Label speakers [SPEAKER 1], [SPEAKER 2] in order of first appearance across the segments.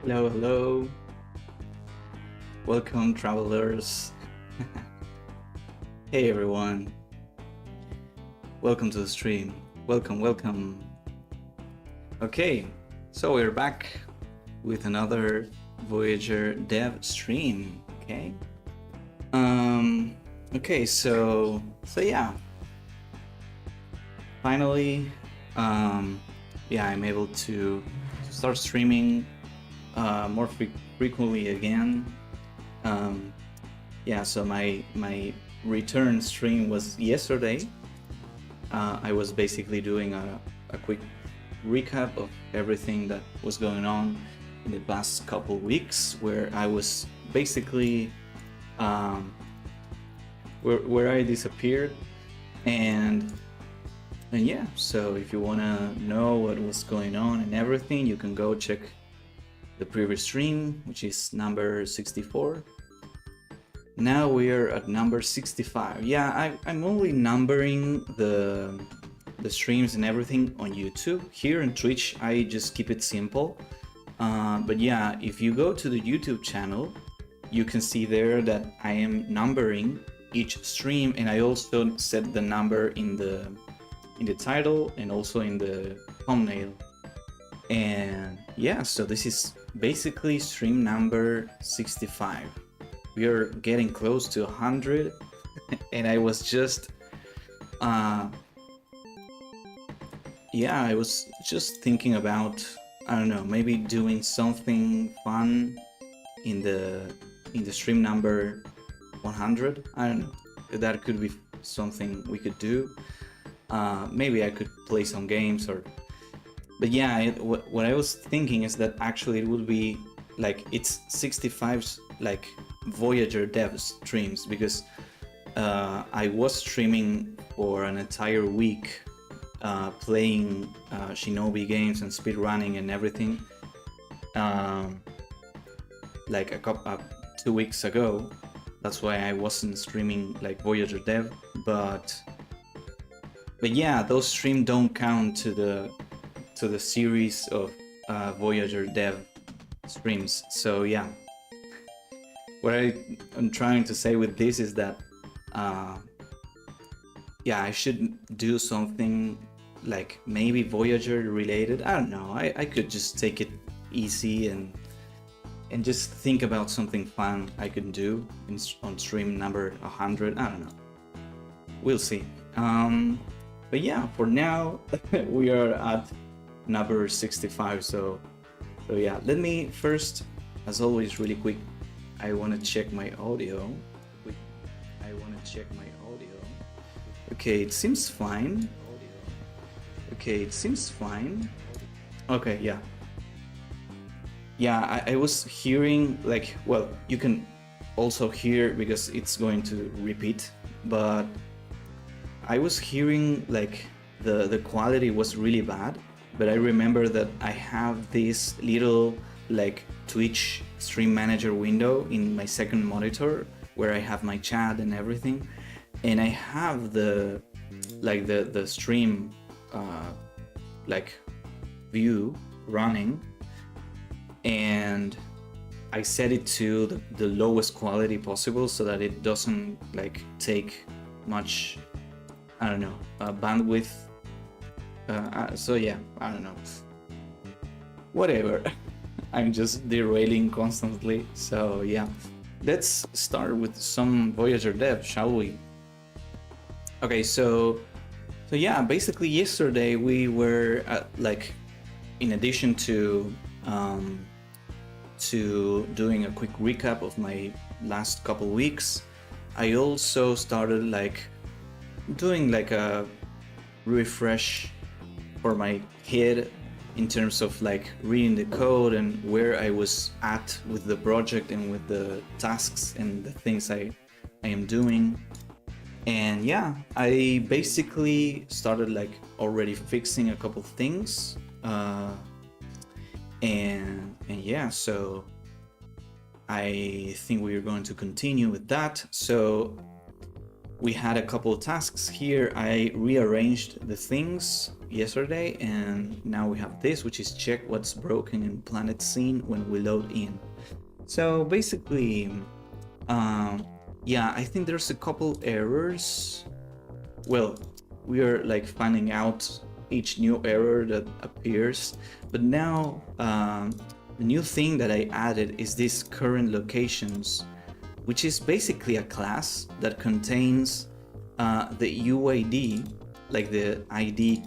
[SPEAKER 1] Hello, hello. Welcome, travelers. Hey, everyone. Welcome to the stream. Welcome, welcome. Okay, so we're back with another Voyager dev stream. Okay, so yeah. Finally, I'm able to start streaming more frequently again. So my return stream was yesterday. I was basically doing a quick recap of everything that was going on in the past couple weeks, where I was basically where I disappeared, and yeah. So if you wanna know what was going on and everything, you can go check the previous stream, which is number 64. Now we are at number 65. Yeah, I'm only numbering the streams and everything on YouTube. Here on Twitch, I just keep it simple. But yeah, if you go to the YouTube channel, you can see there that I am numbering each stream, and I also set the number in the title and also in the thumbnail. And yeah, so this is basically stream number 65. We are getting close to 100, and I was just I was just thinking about, I don't know, maybe doing something fun in the stream number 100. I don't know, that could be something we could do. Maybe I could play some games, but yeah, what I was thinking is that actually it would be like, it's 65 like Voyager dev streams, because I was streaming for an entire week, playing Shinobi games and speedrunning and everything, like 2 weeks ago. That's why I wasn't streaming like Voyager dev, but yeah, those streams don't count to the series of Voyager dev streams. So yeah, what I'm trying to say with this is that I should do something like maybe Voyager related. I don't know, I could just take it easy and just think about something fun I could do on stream number 100. I don't know, we'll see. But yeah, for now we are at number 65. So yeah, let me first, as always, really quick, I want to check my audio. Okay, it seems fine. Okay, yeah. I was hearing, like, well, you can also hear because it's going to repeat, but I was hearing like the quality was really bad. But I remember that I have this little like Twitch stream manager window in my second monitor where I have my chat and everything, and I have the stream like view running, and I set it to the lowest quality possible so that it doesn't like take much, I don't know, bandwidth. So yeah, I don't know, whatever. I'm just derailing constantly. So yeah, let's start with some Voyager dev, shall we? Okay, so yeah, basically yesterday we were like, in addition to doing a quick recap of my last couple weeks, I also started like doing like a refresh for my head in terms of like reading the code and where I was at with the project and with the tasks and the things I am doing. And yeah, I basically started like already fixing a couple things, and yeah, so I think we're going to continue with that. So we had a couple of tasks here. I rearranged the things yesterday, and now we have this, which is check what's broken in planet scene when we load in. So basically, yeah, I think there's a couple errors. Well, we are like finding out each new error that appears, but now the new thing that I added is this current locations, which is basically a class that contains the UID, like the ID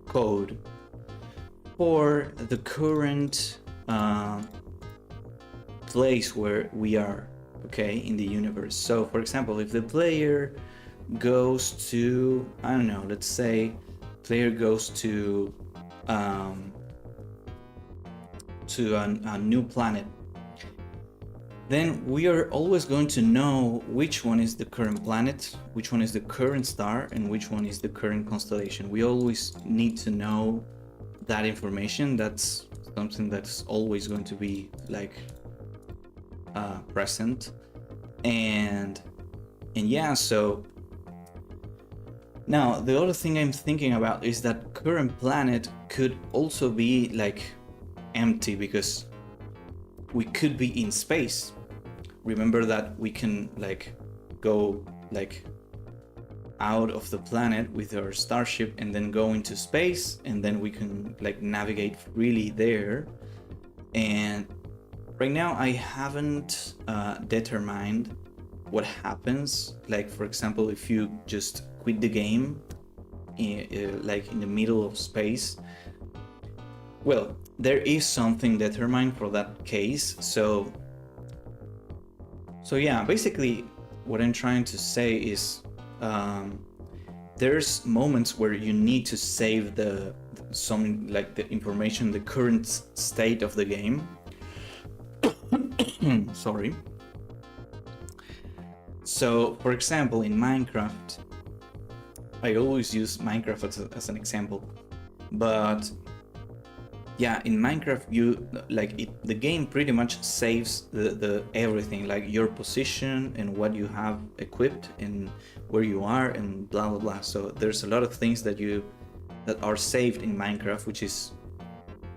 [SPEAKER 1] code for the current place where we are, okay, in the universe. So for example, if the player goes to, I don't know, let's say player goes to a new planet, then we are always going to know which one is the current planet, which one is the current star, and which one is the current constellation. We always need to know that information. That's something that's always going to be like present. And yeah, so now the other thing I'm thinking about is that current planet could also be like empty, because we could be in space. Remember that we can like go like out of the planet with our starship and then go into space, and then we can like navigate freely there. And right now I haven't determined what happens, like for example, if you just quit the game like in the middle of space. Well, there is something determined for that case. So yeah, basically what I'm trying to say is there's moments where you need to save the information, the current state of the game. Sorry. So for example, in Minecraft, I always use Minecraft as an example, but yeah, in Minecraft you the game pretty much saves the everything, like your position and what you have equipped and where you are and blah blah blah. So there's a lot of things that are saved in Minecraft, which is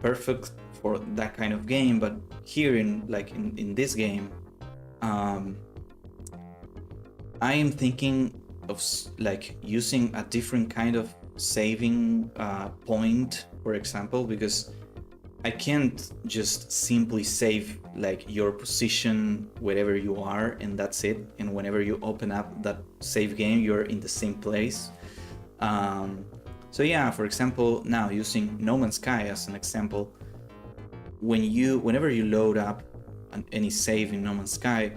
[SPEAKER 1] perfect for that kind of game. But here in this game, I am thinking of like using a different kind of saving point, for example, because I can't just simply save like your position wherever you are and that's it, and whenever you open up that save game you're in the same place. So yeah, for example, now using No Man's Sky as an example, whenever you load up any save in No Man's Sky,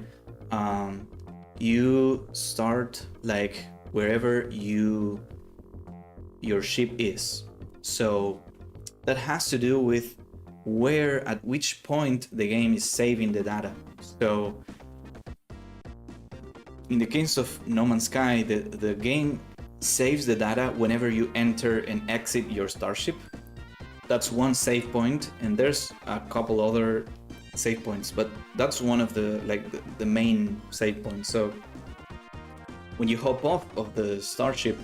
[SPEAKER 1] you start like wherever your ship is. So that has to do with at which point the game is saving the data. So in the case of No Man's Sky, the game saves the data whenever you enter and exit your starship. That's one save point, and there's a couple other save points, but that's one of the main save points. So when you hop off of the starship,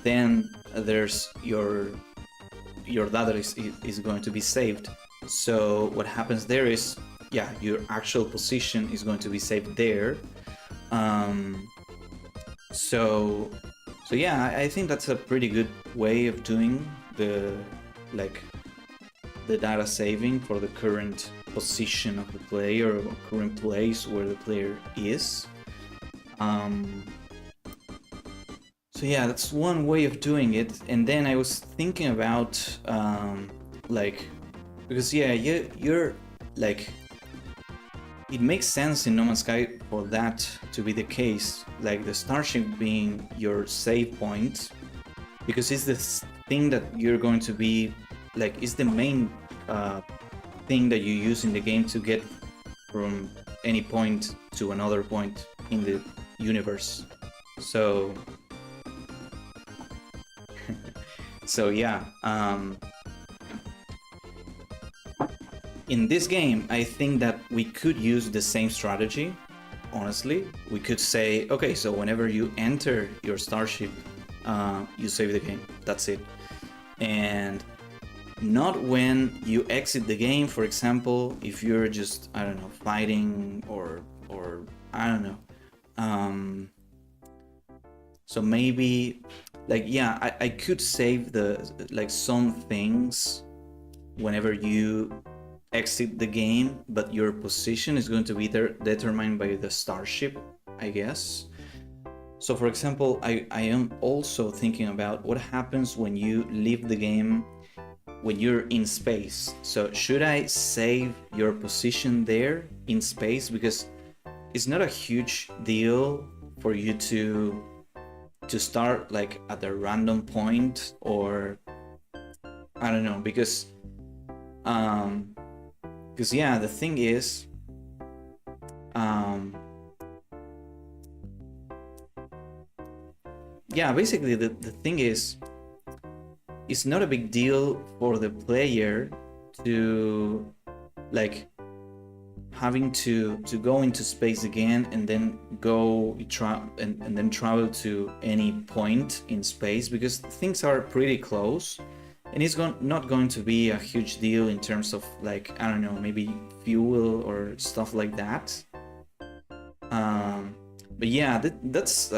[SPEAKER 1] then there's your data is going to be saved. So what happens there is, yeah, your actual position is going to be saved there. So yeah, I think that's a pretty good way of doing the data saving for the current position of the player, or current place where the player is. So yeah, that's one way of doing it. And then I was thinking about because yeah, you're like, it makes sense in No Man's Sky for that to be the case, like the starship being your save point, because it's the thing that you're going to be like, it's the main thing that you use in the game to get from any point to another point in the universe. So yeah, in this game I think that we could use the same strategy honestly. We could say, okay, so whenever you enter your starship, you save the game. That's it. And not when you exit the game, for example, if you're just, I don't know, fighting or I don't know. So maybe, like, yeah, I could save like some things whenever you exit the game, but your position is going to be determined by the starship, I guess. So for example, I am also thinking about what happens when you leave the game when you're in space. So should I save your position there in space? Because it's not a huge deal for you to start like at a random point, or I don't know, because yeah, the thing is, yeah, basically the thing is, it's not a big deal for the player to like having to go into space again and then go and then travel to any point in space, because things are pretty close, and it's not going to be a huge deal in terms of, like, I don't know, maybe fuel or stuff like that. But yeah, that's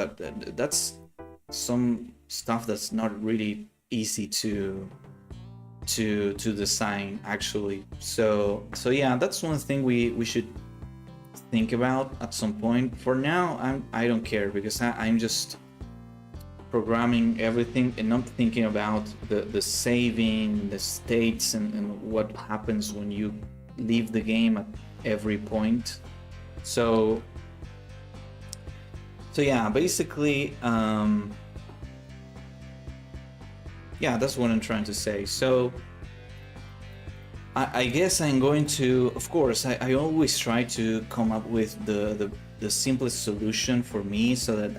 [SPEAKER 1] some stuff that's not really easy to design, actually. So yeah, that's one thing we should think about at some point. For now, I don't care, because I'm just programming everything and not thinking about the saving, the states, and what happens when you leave the game at every point. So yeah, basically, yeah, that's what I'm trying to say. So I guess I'm going to, of course, I always try to come up with the simplest solution for me, so that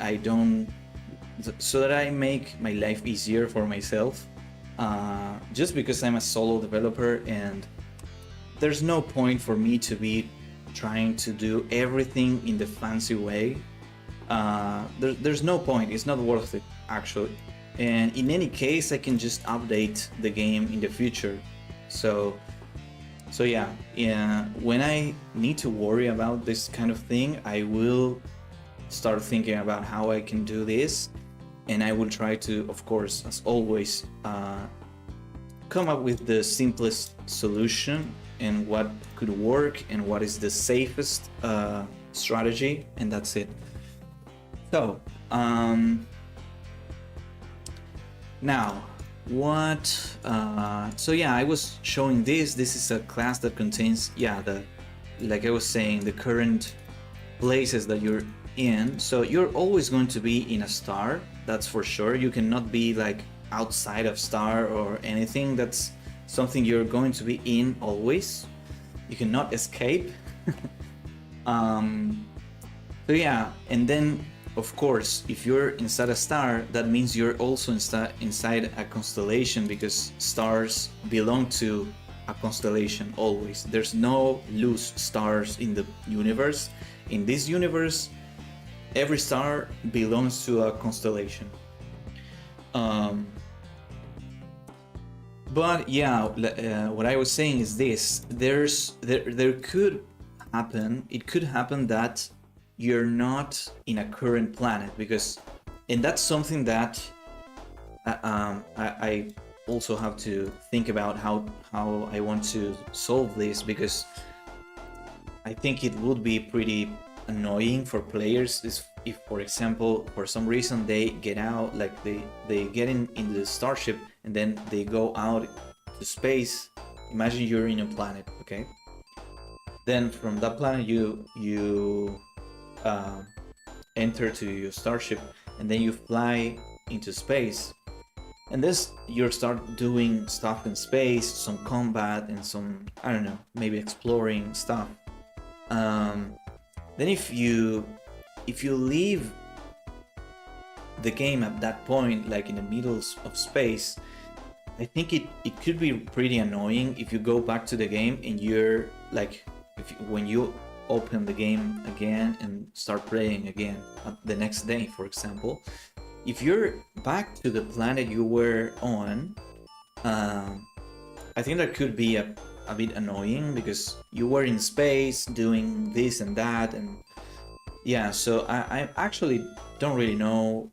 [SPEAKER 1] I make my life easier for myself, just because I'm a solo developer, and there's no point for me to be trying to do everything in the fancy way. There's no point. It's not worth it, actually. And in any case, I can just update the game in the future. So yeah, when I need to worry about this kind of thing, I will start thinking about how I can do this, and I will try to, of course, as always, come up with the simplest solution and what could work and what is the safest strategy, and that's it. So now what so yeah, I was showing this is a class that contains, yeah, like I was saying, the current places that you're in. So you're always going to be in a star, that's for sure. You cannot be like outside of star or anything. That's something you're going to be in always. You cannot escape. So yeah, and then of course, if you're inside a star, that means you're also inside a constellation, because stars belong to a constellation always. There's no loose stars in the universe. In this universe, every star belongs to a constellation. But yeah, what I was saying is this: there could happen. It could happen that you're not in a current planet, and that's something that I also have to think about how I want to solve this, because I think it would be pretty annoying for players if, for example, for some reason they get out, like they get in the starship and then they go out to space. Imagine you're in a planet, okay? Then from that planet you enter to your starship, and then you fly into space, and this you start doing stuff in space, some combat and some, I don't know, maybe exploring stuff. Then if you leave the game at that point, like in the middle of space, I think it could be pretty annoying if you go back to the game and you're like, when you open the game again and start playing again the next day, for example. If you're back to the planet you were on, I think that could be a bit annoying because you were in space doing this and that, and yeah, so I actually don't really know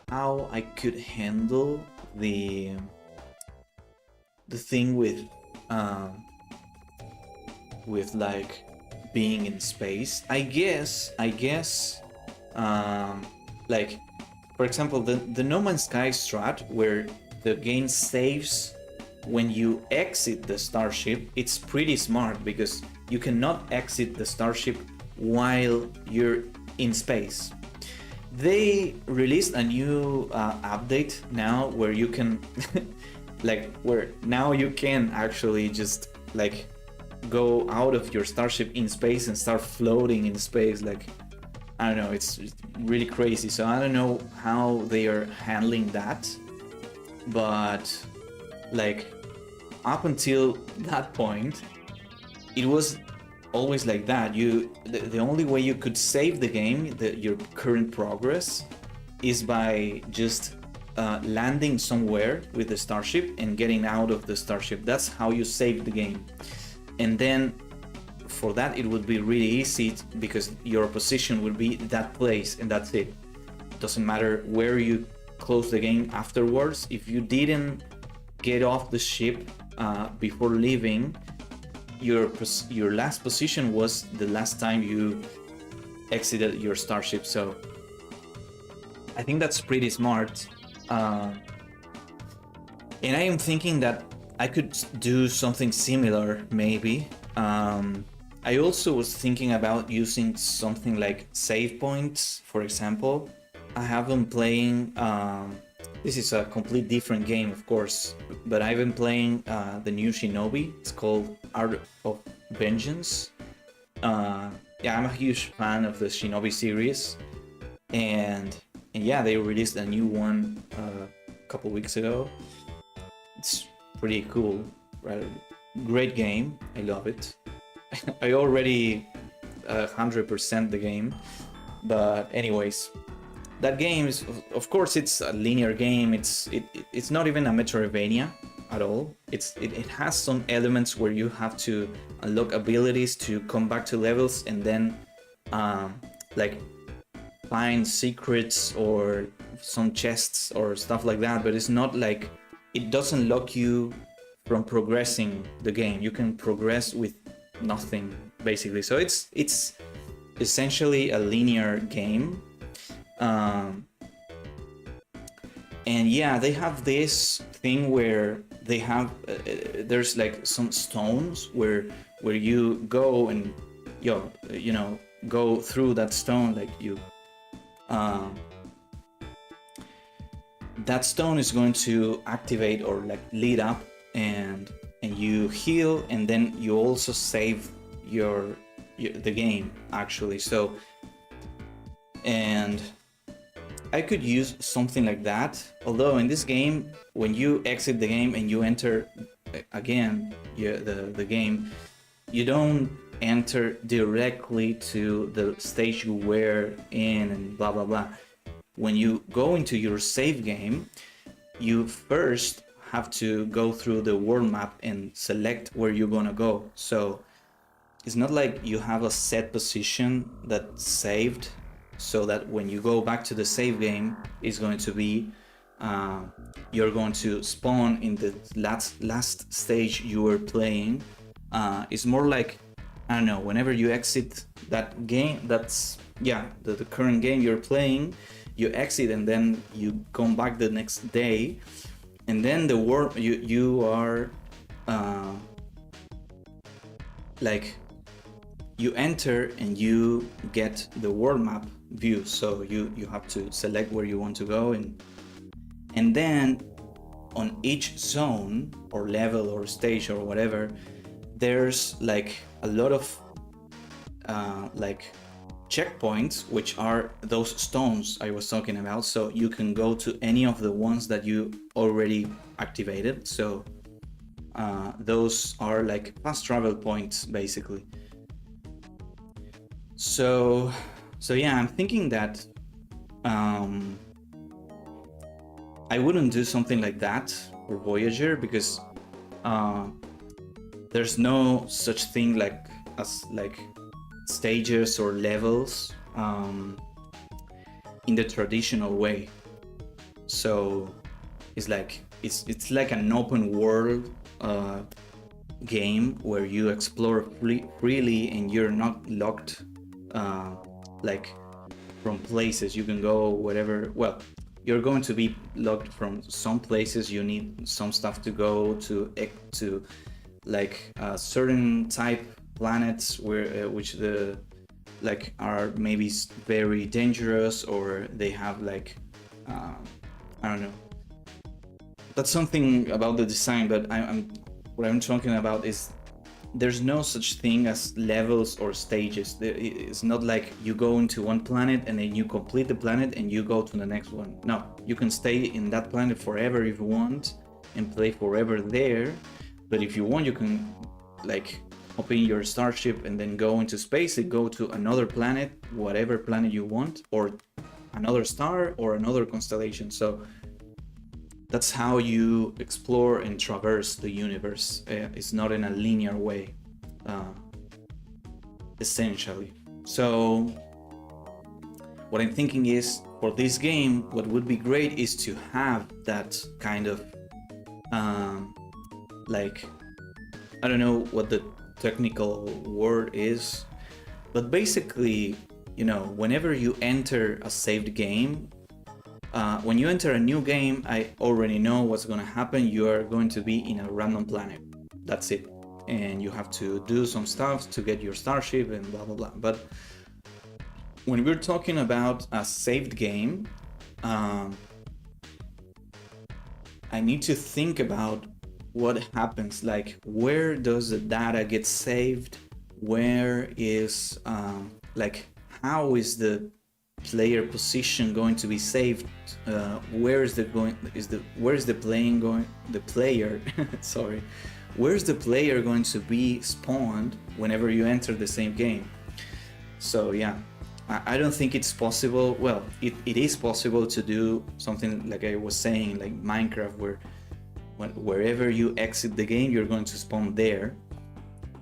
[SPEAKER 1] how I could handle the thing with like being in space. I guess like, for example, the No Man's Sky strat, where the game saves when you exit the starship, it's pretty smart because you cannot exit the starship while you're in space. They released a new update now where you can like, where now you can actually just like go out of your starship in space and start floating in space. Like, I don't know, it's really crazy. So I don't know how they are handling that, but like up until that point it was always like that. The only way you could save the game, your current progress, is by just landing somewhere with the starship and getting out of the starship. That's how you save the game. And then for that it would be really easy because your position would be that place and that's it. Doesn't matter where you close the game afterwards. If you didn't get off the ship before leaving, your last position was the last time you exited your starship. So I think that's pretty smart. And I am thinking that I could do something similar, maybe. I also was thinking about using something like save points, for example. I have been playing, this is a complete different game, of course, but I've been playing the new Shinobi. It's called Art of Vengeance. Yeah, I'm a huge fan of the Shinobi series, and yeah, they released a new one a couple weeks ago. It's pretty cool, right? Great game, I love it. I already 100% the game, but anyways, that game is, of course, it's a linear game. It's not even a Metroidvania at all. It has some elements where you have to unlock abilities to come back to levels and then like find secrets or some chests or stuff like that. But it's not like, it doesn't lock you from progressing the game. You can progress with nothing basically. So it's essentially a linear game. And yeah, they have this thing where they have there's like some stones where you go and you know go through that stone, like you that stone is going to activate or like lead up, and you heal, and then you also save the game actually. So, and I could use something like that, although in this game, when you exit the game and you enter again the game, you don't enter directly to the stage you were in and blah blah blah. When you go into your save game, you first have to go through the world map and select where you're gonna go. So it's not like you have a set position that's saved, so that when you go back to the save game, it's going to be you're going to spawn in the last stage you were playing. It's more like, I don't know, whenever you exit that game, that's the current game you're playing, you exit and then you come back the next day, and then the world you are like you enter and you get the world map view. So you have to select where you want to go, and then on each zone or level or stage or whatever, there's like a lot of like checkpoints, which are those stones I was talking about. So you can go to any of the ones that you already activated. So those are like fast travel points basically. So yeah, I'm thinking that I wouldn't do something like that for Voyager, because there's no such thing like as like stages or levels in the traditional way. So it's like an open world game where you explore freely and you're not locked like from places. You can go wherever. Well, you're going to be locked from some places. You need some stuff to go to like certain type planets where which the like are maybe very dangerous, or they have like I don't know. That's something about the design, but what I'm talking about is there's no such thing as levels or stages. It's not like you go into one planet and then you complete the planet and you go to the next one. No, you can stay in that planet forever if you want and play forever there. But if you want, you can like hop in your starship and then go into space and go to another planet, whatever planet you want, or another star or another constellation. So that's how you explore and traverse the universe. It's not in a linear way, essentially. So what I'm thinking is, for this game, what would be great is to have that kind of like, I don't know what the technical word is, but basically, you know, whenever you enter a saved game, when you enter a new game, I already know what's going to happen. You are going to be in a random planet. That's it. And you have to do some stuff to get your starship and blah, blah, blah. But when we're talking about a saved game, I need to think about what happens. Like, where does the data get saved? Where is, like, how is the player position going to be saved? Where is the player sorry, where's the player going to be spawned whenever you enter the same game? So yeah, I don't think it's possible. Well, it is possible to do something like I was saying, like Minecraft, where wherever you exit the game, you're going to spawn there.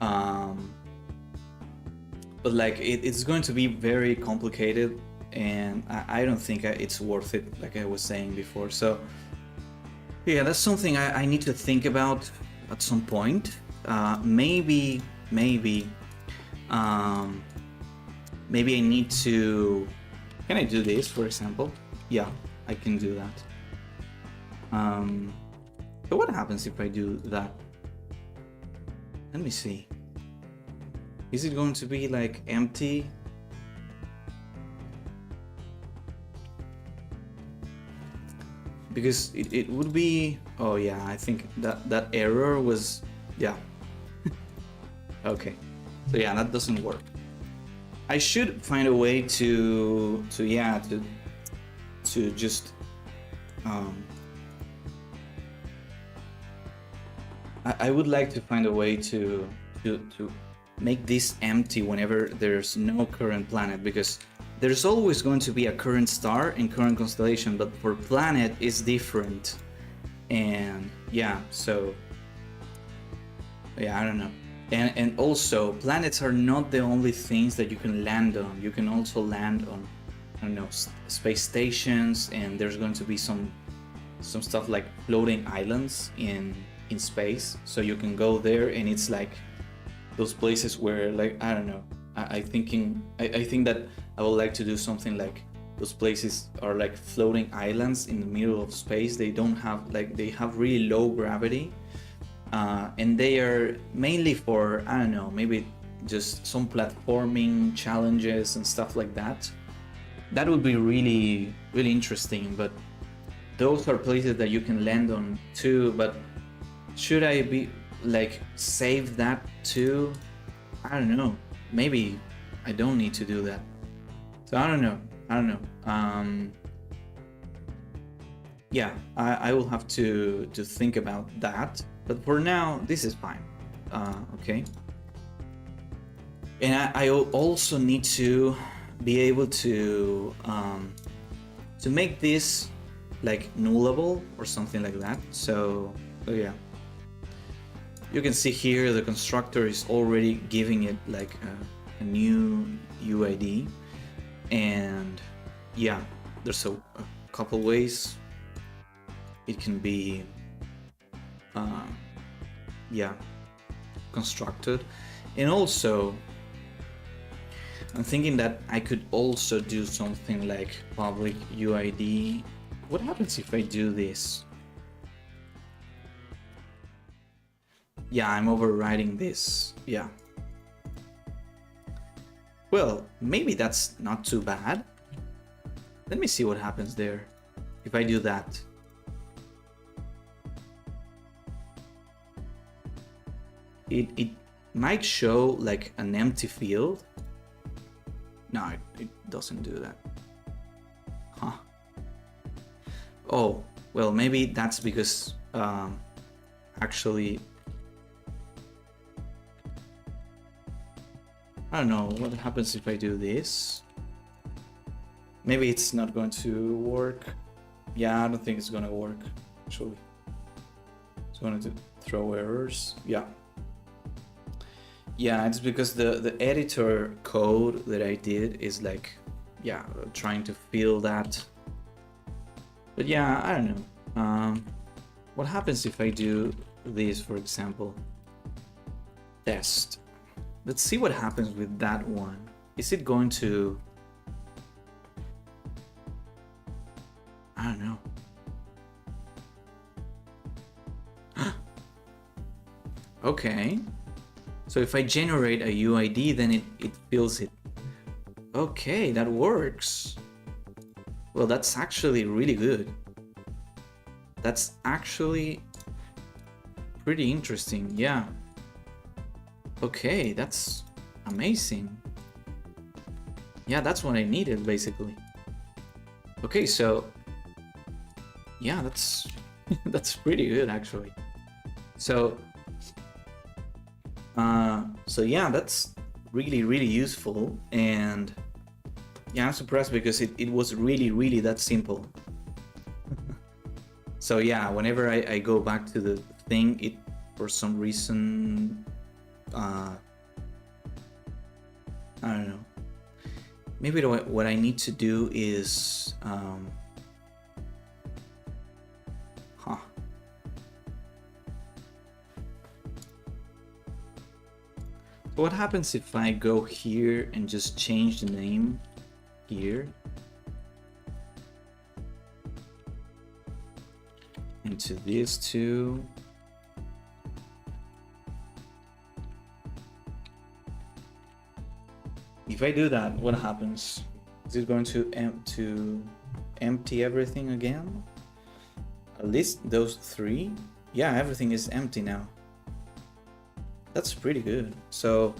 [SPEAKER 1] But like it's going to be very complicated, and I don't think it's worth it, like I was saying before. So yeah, that's something I need to think about at some point. Maybe I need to... Can I do this, for example? Yeah, I can do that. So what happens if I do that? Let me see. Is it going to be like empty? Because it would be... Oh yeah, I think that error was... Yeah. Okay. So yeah, that doesn't work. I should find a way to just I would like to find a way to make this empty whenever there's no current planet, because there's always going to be a current star and current constellation, but for planet it's different. And yeah, so yeah, I don't know. And also, planets are not the only things that you can land on. You can also land on, I don't know, space stations, and there's going to be some stuff like floating islands in space. So you can go there, and it's like those places where, like, I don't know. I think that I would like to do something like those places are like floating islands in the middle of space. They don't have, like, they have really low gravity. And they are mainly for, I don't know, maybe just some platforming challenges and stuff like that. That would be really, really interesting, but those are places that you can land on too. But should I be like save that too? I don't know. Maybe I don't need to do that. So I don't know. Yeah, I will have to think about that. But for now, this is fine. Okay. And I also need to be able to make this like nullable or something like that. So yeah, you can see here the constructor is already giving it like a new UID, and yeah, there's a couple ways it can be yeah, constructed. And also I'm thinking that I could also do something like public UID. What happens if I do this? Yeah, I'm overriding this. Yeah. Well, maybe that's not too bad. Let me see what happens there if I do that. It might show like an empty field. No, it doesn't do that. Huh. Oh, well, maybe that's because actually, I don't know what happens if I do this. Maybe it's not going to work. Yeah, I don't think it's gonna work, actually. It's going to throw errors. Yeah. Yeah, it's because the editor code that I did is like, yeah, trying to fill that. But yeah, I don't know. What happens if I do this, for example? Test. Let's see what happens with that one. Is it going to... I don't know. Okay. So if I generate a UID, then it fills it. Okay, that works. Well, that's actually really good. That's actually pretty interesting, yeah. Okay, that's amazing. Yeah, that's what I needed, basically. Okay, so... yeah, that's that's pretty good, actually. So yeah, that's really, really useful. And yeah, I'm surprised because it was really that simple. So yeah, whenever I go back to the thing, it for some reason I don't know, maybe what I need to do is what happens if I go here and just change the name here into these two? If I do that, what happens? Is it going to empty everything again? At least those three? Yeah, everything is empty now. That's pretty good. So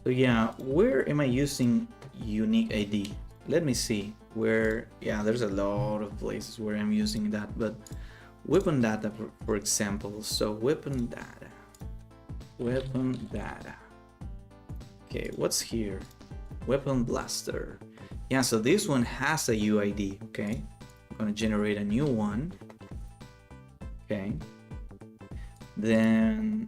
[SPEAKER 1] yeah, where am I using unique ID? Let me see where. Yeah, there's a lot of places where I'm using that, but weapon data, for example. So weapon data. Okay, what's here? Weapon blaster. Yeah, so this one has a UID. Okay, I'm gonna generate a new one. Okay, then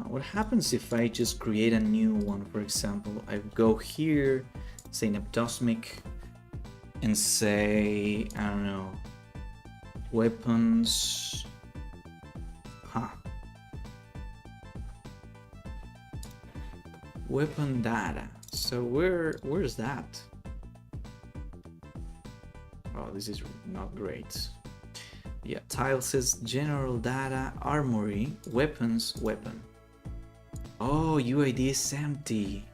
[SPEAKER 1] what happens if I just create a new one? For example, I go here, say Neptosmic, and say, I don't know, weapons. Weapon data. So where's that? Oh, this is not great. Yeah, tile says general data, armory, weapons, weapon. Oh, UID is empty.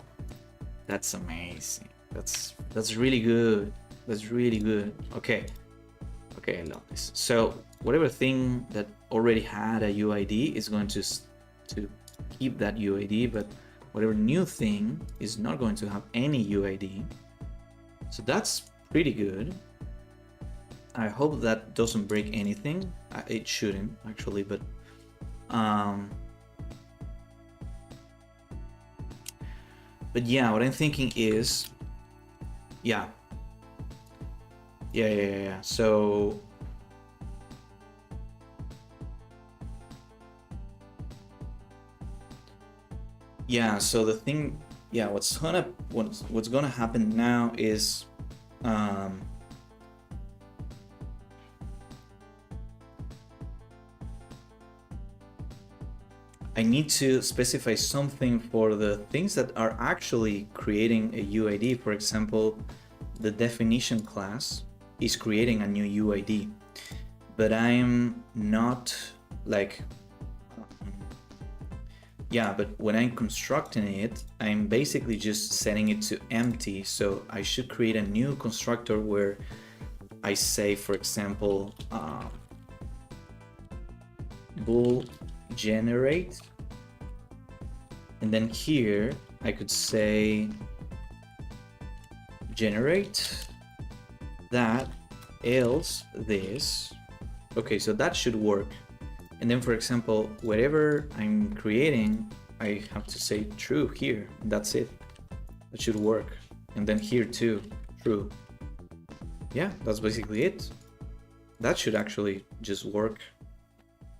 [SPEAKER 1] That's amazing. That's really good. That's really good. Okay, I love this. So whatever thing that already had a UID is going to keep that UID, but whatever new thing is not going to have any UID. So that's pretty good. I hope that doesn't break anything. It shouldn't actually, um, but yeah, what I'm thinking is, yeah, yeah. So yeah, so the thing, yeah, what's gonna happen now is, I need to specify something for the things that are actually creating a UID. For example, the definition class is creating a new UID, but I'm not like, yeah, but when I'm constructing it, I'm basically just setting it to empty. So I should create a new constructor where I say, for example, bool generate, and then here I could say generate that, else this. Okay, so that should work. And then, for example, whatever I'm creating, I have to say true here. That's it. That should work. And then here too, true. Yeah, that's basically it. That should actually just work.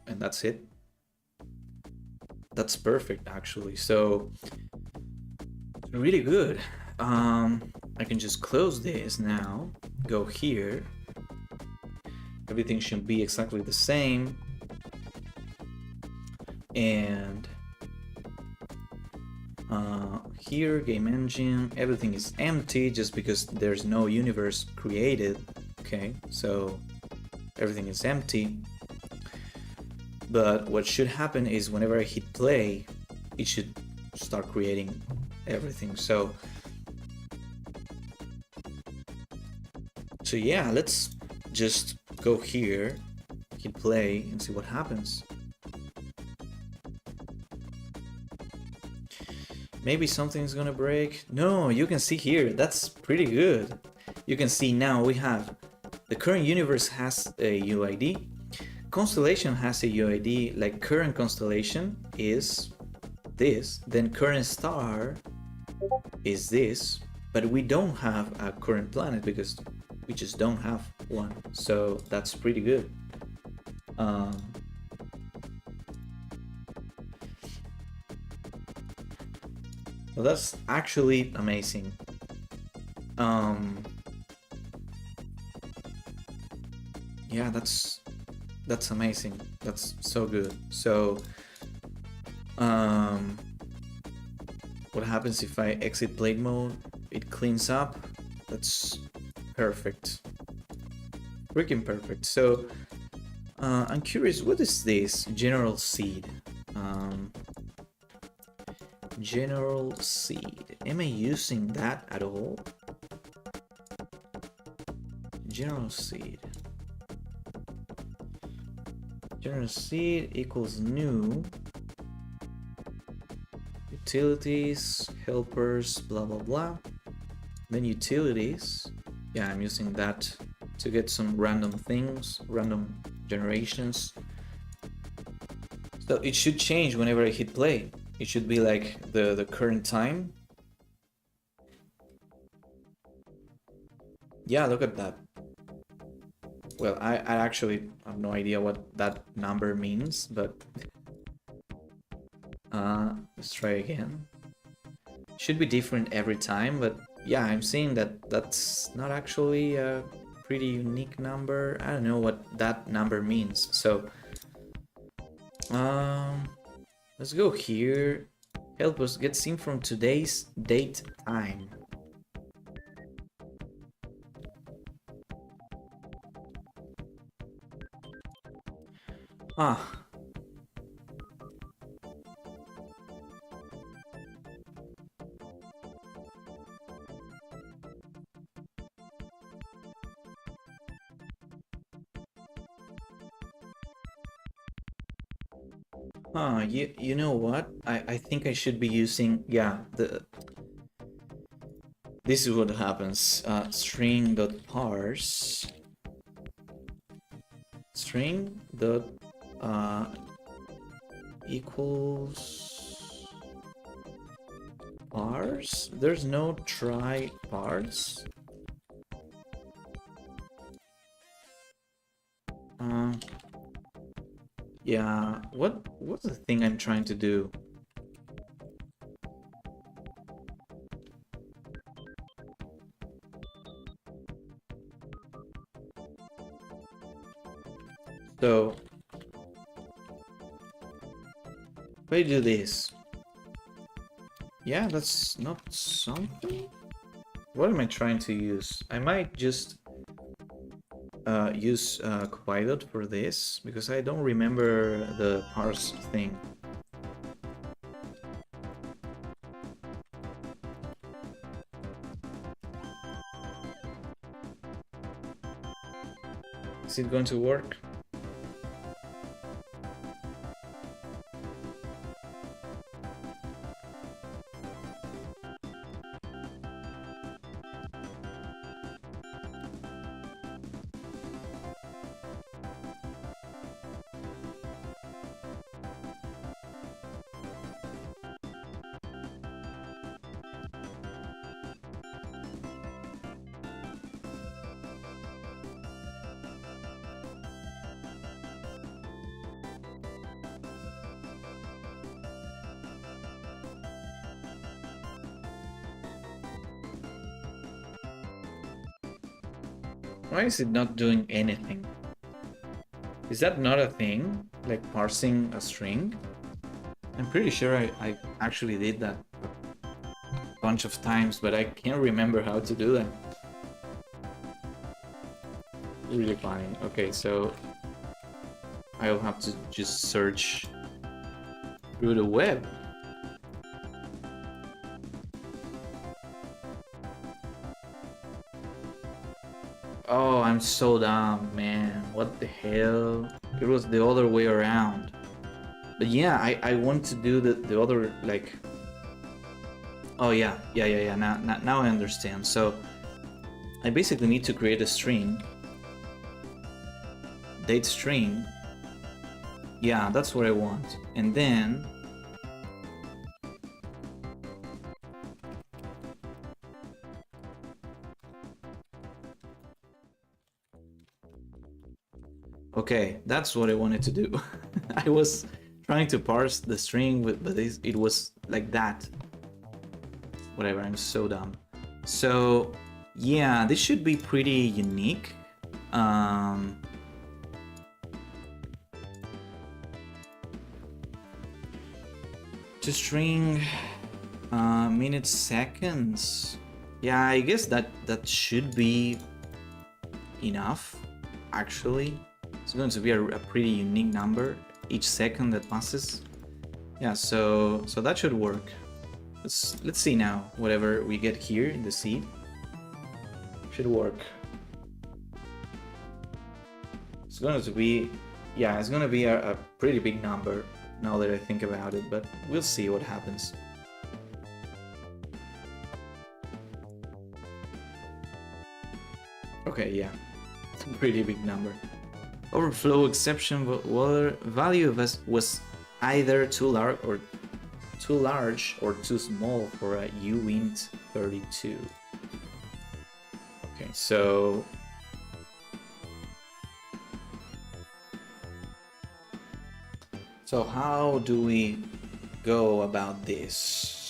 [SPEAKER 1] And that's it. That's perfect, actually. So, really good. I can just close this now. Go here. Everything should be exactly the same. And here, game engine, everything is empty just because there's no universe created. Okay, so everything is empty. But what should happen is whenever I hit play, it should start creating everything. So yeah, let's just go here, hit play, and see what happens. Maybe something's gonna break. No, you can see here, that's pretty good. You can see now we have the current universe has a UID, constellation has a UID, like current constellation is this, then current star is this, but we don't have a current planet because we just don't have one. So that's pretty good. Well, that's actually amazing. Yeah, that's amazing. That's so good. So, what happens if I exit blade mode? It cleans up. That's perfect. Freaking perfect. So, I'm curious, what is this general seed? General seed. Am I using that at all? General seed. General seed equals new. Utilities, helpers, blah blah blah. Then utilities. Yeah, I'm using that to get some random things, random generations. So it should change whenever I hit play. It should be like the current time. Yeah, look at that. Well, I actually have no idea what that number means, but let's try again. Should be different every time, but yeah, I'm seeing that that's not actually a pretty unique number. I don't know what that number means. So let's go here. Help us get seen from today's date time. You know what? I think I should be using, yeah, this is what happens. String.parse. string dot equals parse. There's no try parse. Yeah, what's the thing I'm trying to do? So if I do this, yeah, that's not something. What am I trying to use? I might just use Copilot for this, because I don't remember the parse thing. Is it going to work? Why is it not doing anything? Is that not a thing? Like parsing a string? I'm pretty sure I actually did that a bunch of times, but I can't remember how to do that. Really funny. Okay, so I'll have to just search through the web. Oh, I'm so dumb, man. What the hell? It was the other way around. But yeah, I want to do the other, like... Oh yeah. Now I understand. So I basically need to create a string. Date string. Yeah, that's what I want. And then... Okay, that's what I wanted to do. I was trying to parse the string, but it was like that. Whatever, I'm so dumb. So, yeah, this should be pretty unique. To string minutes, seconds. Yeah, I guess that should be enough, actually. It's going to be a pretty unique number each second that passes. Yeah, so that should work. Let's see now. Whatever we get here in the seed should work. It's going to be, yeah, it's going to be a pretty big number now that I think about it, but we'll see what happens. Okay, yeah, it's a pretty big number. Overflow exception value was either too large or too small for a uint 32. Okay, so how do we go about this?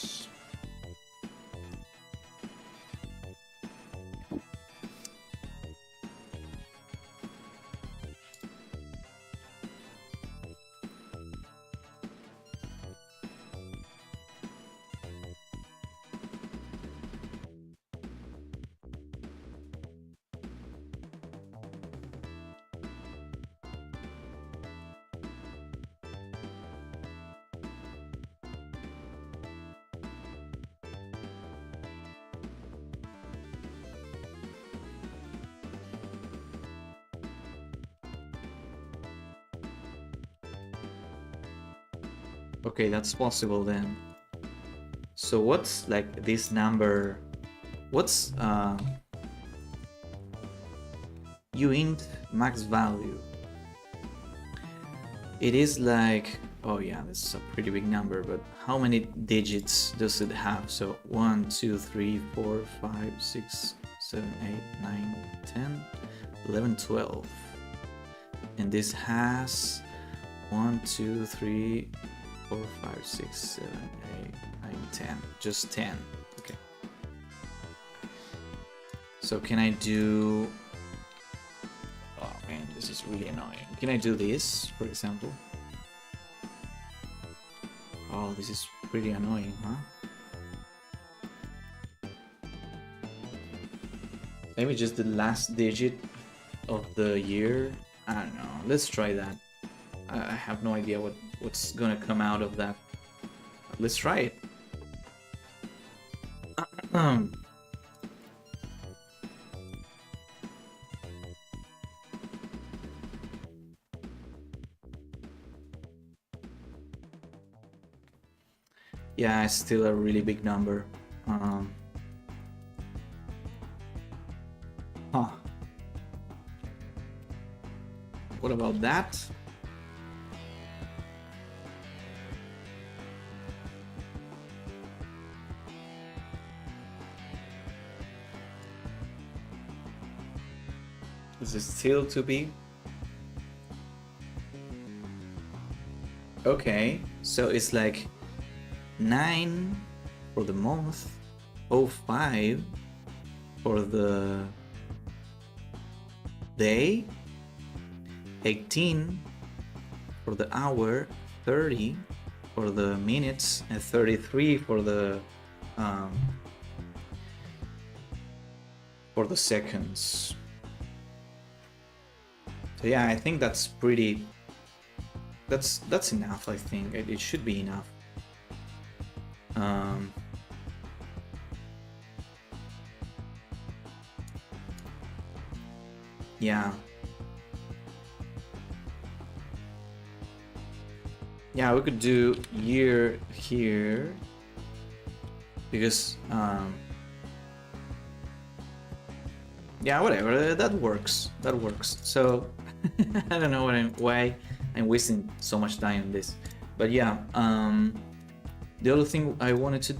[SPEAKER 1] Okay, that's possible then. So what's like this number? What's uint max value? it is like, oh yeah, this is a pretty big number, but how many digits does it have? So 1, 2, 3, 4, 5, 6, 7, 8, 9, 10, 11, 12. And this has 1, 2, 3, 4, 5, 6, 7, 8, 9, 10. Just 10. Okay. So can I do... Oh man, this is really annoying. Can I do this, for example? Oh, this is pretty annoying, huh? Maybe just the last digit of the year. I don't know. Let's try that. I have no idea what's gonna come out of that. Let's try it. Yeah, it's still a really big number. Huh. What about that? Is it still to be? Okay, so it's like 9 for the month, 05 for the day, 18 for the hour, 30 for the minutes, and 33 for the seconds. So yeah, I think that's pretty. That's enough. I think it should be enough. Yeah. Yeah, we could do year here because yeah, whatever, that works. That works. So I don't know why I'm wasting so much time on this, but yeah. The other thing I wanted to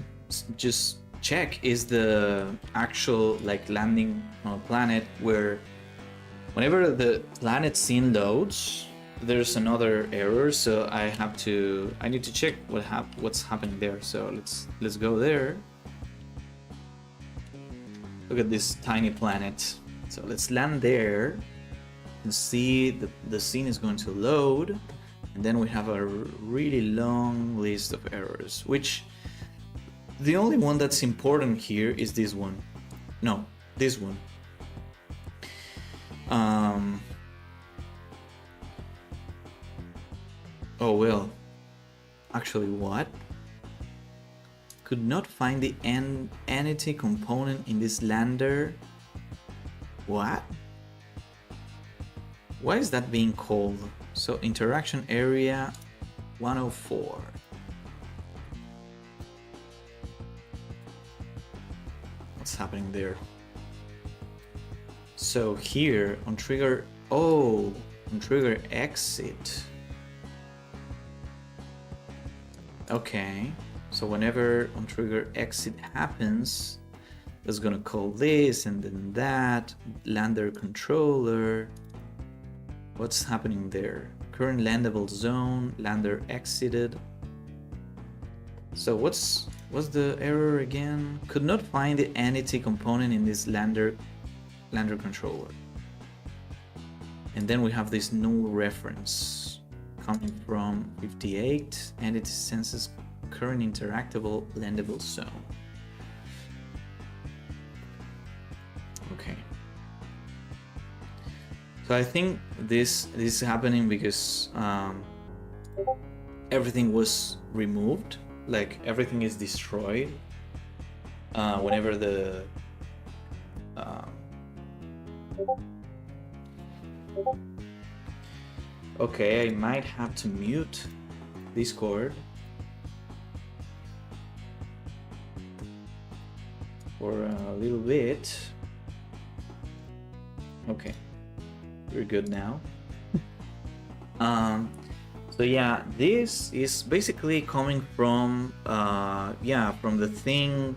[SPEAKER 1] just check is the actual like landing on a planet, where whenever the planet scene loads, there's another error. So I need to check what's happening there. So let's go there. Look at this tiny planet. So let's land there and see the scene is going to load. And then we have a really long list of errors, which the only one that's important here is this one. No, this one. Oh well, actually what? Could not find the entity component in this lander. What? Why is that being called? So interaction area 104. What's happening there? So here on trigger, on trigger exit. Okay, so whenever on trigger exit happens, it's gonna call this and then that, lander controller. What's happening there? Current landable zone, lander exited. So what's the error again? Could not find the entity component in this lander controller. And then we have this null reference coming from 58, entity senses current interactable landable zone. Okay. So I think this is happening because everything was removed, like everything is destroyed whenever the okay, I might have to mute Discord for a little bit. Okay, we're good now. So yeah, this is basically coming from from the thing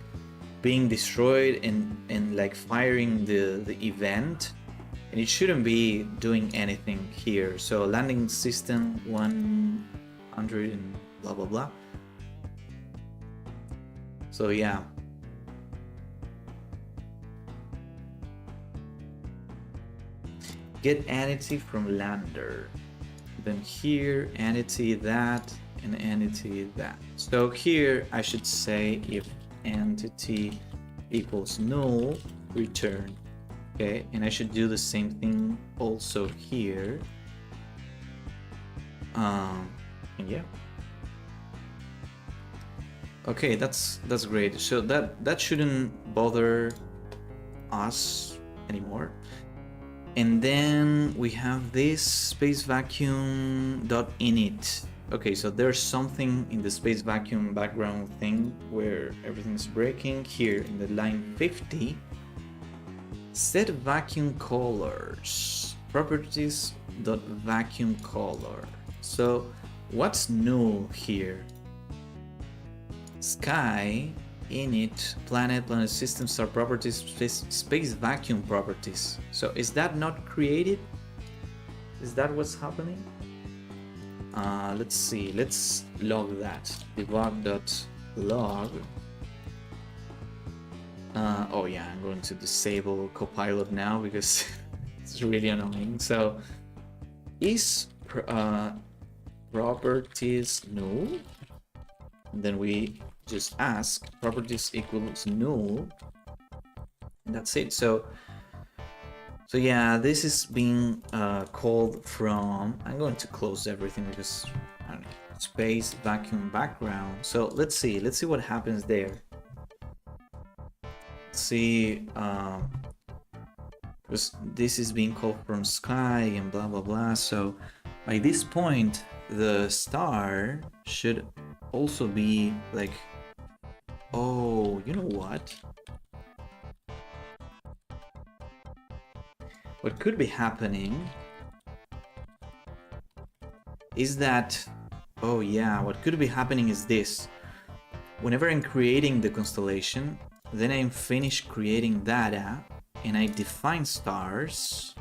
[SPEAKER 1] being destroyed and like firing the event, and it shouldn't be doing anything here. So landing system 100 and blah blah blah. So yeah. Get entity from lander. Then here, entity that, and entity that. So here I should say if entity equals null, return. Okay, and I should do the same thing also here. And yeah. Okay, that's great. So that shouldn't bother us anymore. And then we have this space vacuum dot init. Okay, so there's something in the space vacuum background thing where everything's breaking. Here in the line 50, set vacuum colors, properties dot vacuum color. So what's null here? Sky, init, planet, planet system, star properties, space vacuum properties. So is that not created? Is that what's happening? Let's see, let's log that. Debug.log. Oh yeah, I'm going to disable Copilot now because it's really annoying. So is properties null? And then we just ask properties equals null, and that's it. So yeah, this is being called from, I'm going to close everything because I don't know, space vacuum background. So let's see what happens there. Let's see, because this is being called from sky and blah blah blah. So by this point the star should also be like, oh, you know what? What could be happening is that, oh yeah, what could be happening is this. Whenever I'm creating the constellation, then I'm finished creating data and I define stars,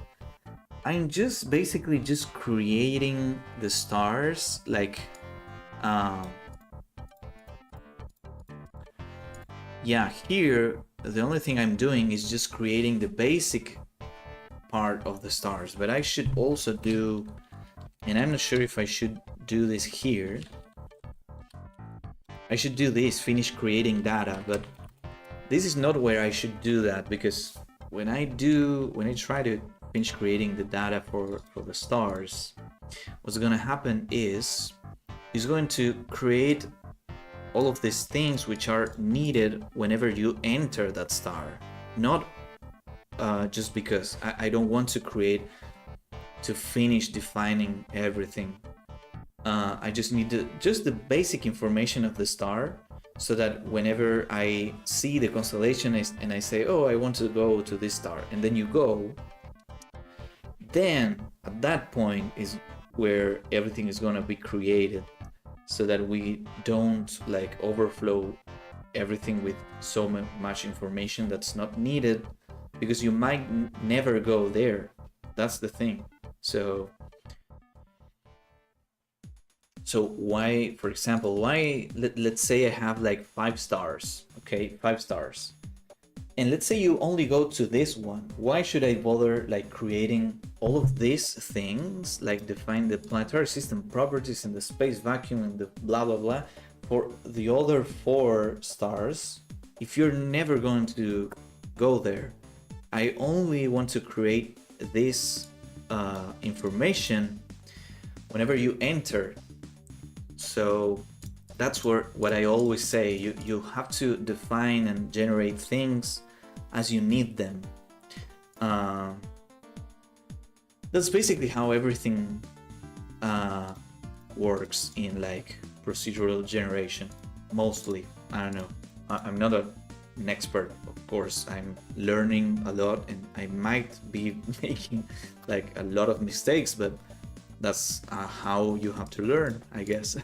[SPEAKER 1] I'm just basically just creating the stars like yeah, here the only thing I'm doing is just creating the basic part of the stars, but I should also do, and I'm not sure if I should do this here. I should do this, finish creating data, but this is not where I should do that, because when I try to finish creating the data for the stars, what's gonna happen is it's going to create all of these things which are needed whenever you enter that star. Not just because I don't want to create to finish defining everything. I just need just the basic information of the star, so that whenever I see the constellation and I say, oh, I want to go to this star, and then you go, then at that point is where everything is going to be created, so that we don't like overflow everything with so much information that's not needed, because you might never go there. That's the thing. So why, for example, let's say I have like 5 stars, okay, 5 stars, and let's say you only go to this one. Why should I bother like creating all of these things, like define the planetary system properties and the space vacuum and the blah blah blah for the other 4 stars if you're never going to go there? I only want to create this information whenever you enter. So that's what I always say. You have to define and generate things as you need them. That's basically how everything works in like procedural generation, mostly. I don't know. I'm not an expert, of course. I'm learning a lot, and I might be making like a lot of mistakes, but that's how you have to learn, I guess.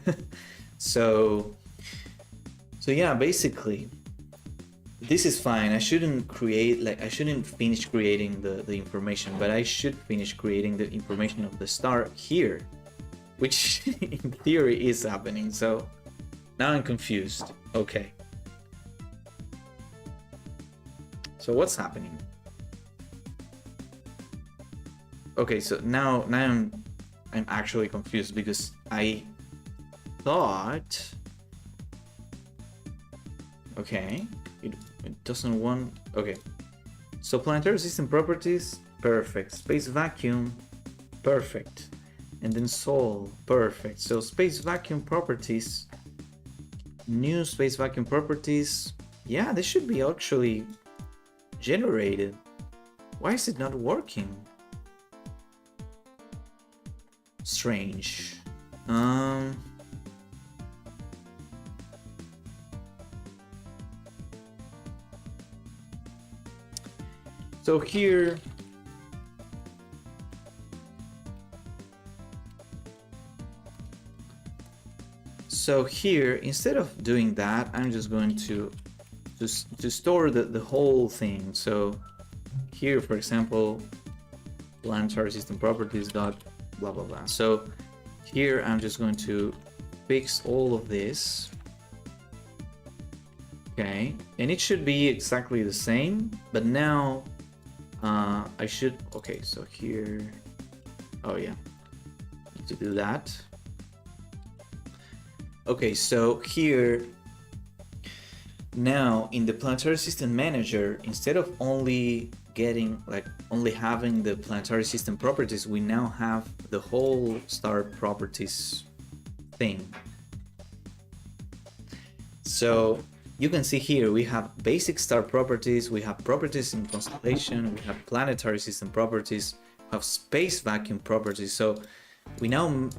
[SPEAKER 1] so yeah, basically this is fine. I shouldn't finish creating the information, but I should finish creating the information of the star here, which in theory is happening. So now I'm confused. Okay, so what's happening? Okay, so now I'm actually confused, because I thought, okay, it doesn't want, okay, so planetary system properties, perfect. Space vacuum, perfect. And then Sol, perfect. So space vacuum properties, new space vacuum properties, yeah, they should be actually generated. Why is it not working? Strange. So here, instead of doing that, I'm just going to store the whole thing. So here, for example, planetary system properties dot blah blah blah. So here I'm just going to fix all of this. Okay, and it should be exactly the same, but now I should, okay, so here, oh yeah, need to do that. Okay, so here now in the planetary system manager, instead of only having the planetary system properties, we now have the whole star properties thing. So you can see here we have basic star properties, we have properties in constellation, we have planetary system properties, we have space vacuum properties. So we now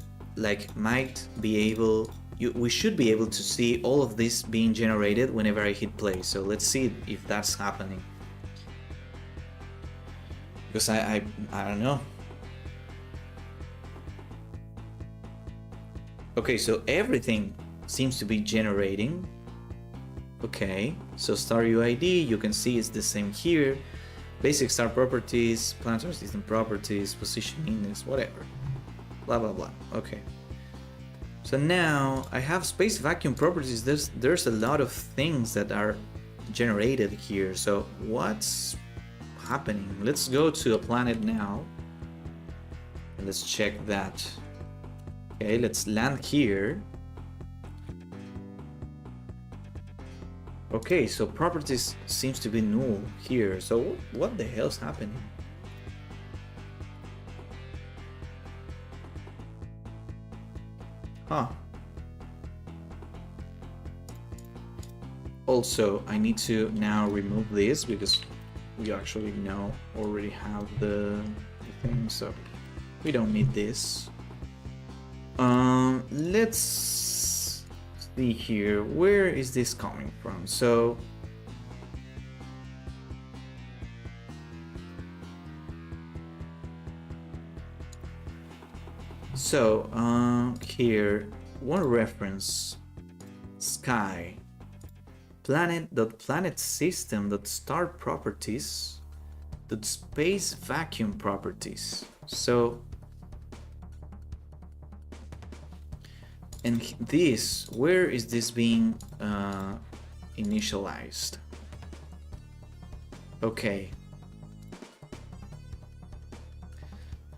[SPEAKER 1] might be able, we should be able to see all of this being generated whenever I hit play. So let's see if that's happening, because I don't know. Okay, so everything seems to be generating. Okay, so star UID, you can see it's the same here. Basic star properties, planetary system properties, position index, whatever. Blah blah blah. Okay. So now I have space vacuum properties. There's a lot of things that are generated here. So what's happening? Let's go to a planet now and let's check that. Okay, let's land here. Okay, so properties seems to be null here. So what the hell's happening? Huh. Also, I need to now remove this because we actually now already have the thing, so we don't need this. Let's see here. Where is this coming from? So here, one reference, sky, planet system star properties space vacuum properties. So, and this, where is this being initialized? Okay,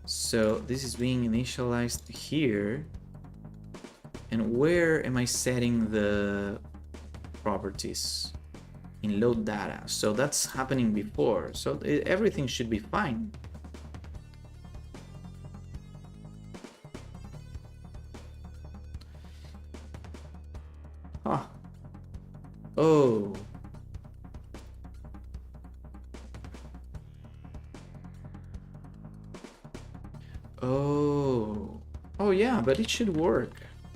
[SPEAKER 1] so this is being initialized here. And where am I setting the properties? In load data. So that's happening before. So everything should be fine. Huh. Oh. Oh. Oh yeah, but it should work.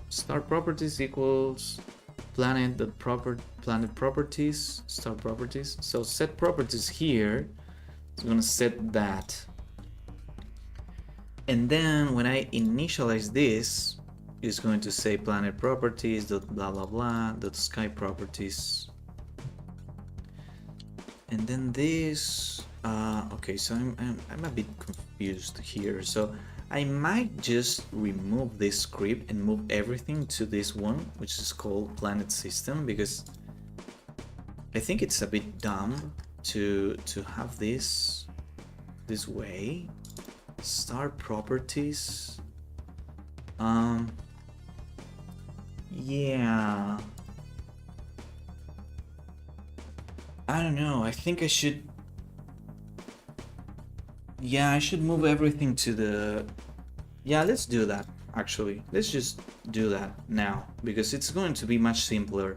[SPEAKER 1] Star properties equals planet properties, star properties. So set properties here. It's gonna set that. And then when I initialize this, it's going to say planet properties dot blah blah blah dot sky properties. And then this, okay, so I'm a bit confused here. So I might just remove this script and move everything to this one, which is called planet system, because I think it's a bit dumb to have this way. Star properties. Yeah. I don't know. I think I should. Yeah, I should move everything to the. Yeah, let's do that. Actually, let's just do that now because it's going to be much simpler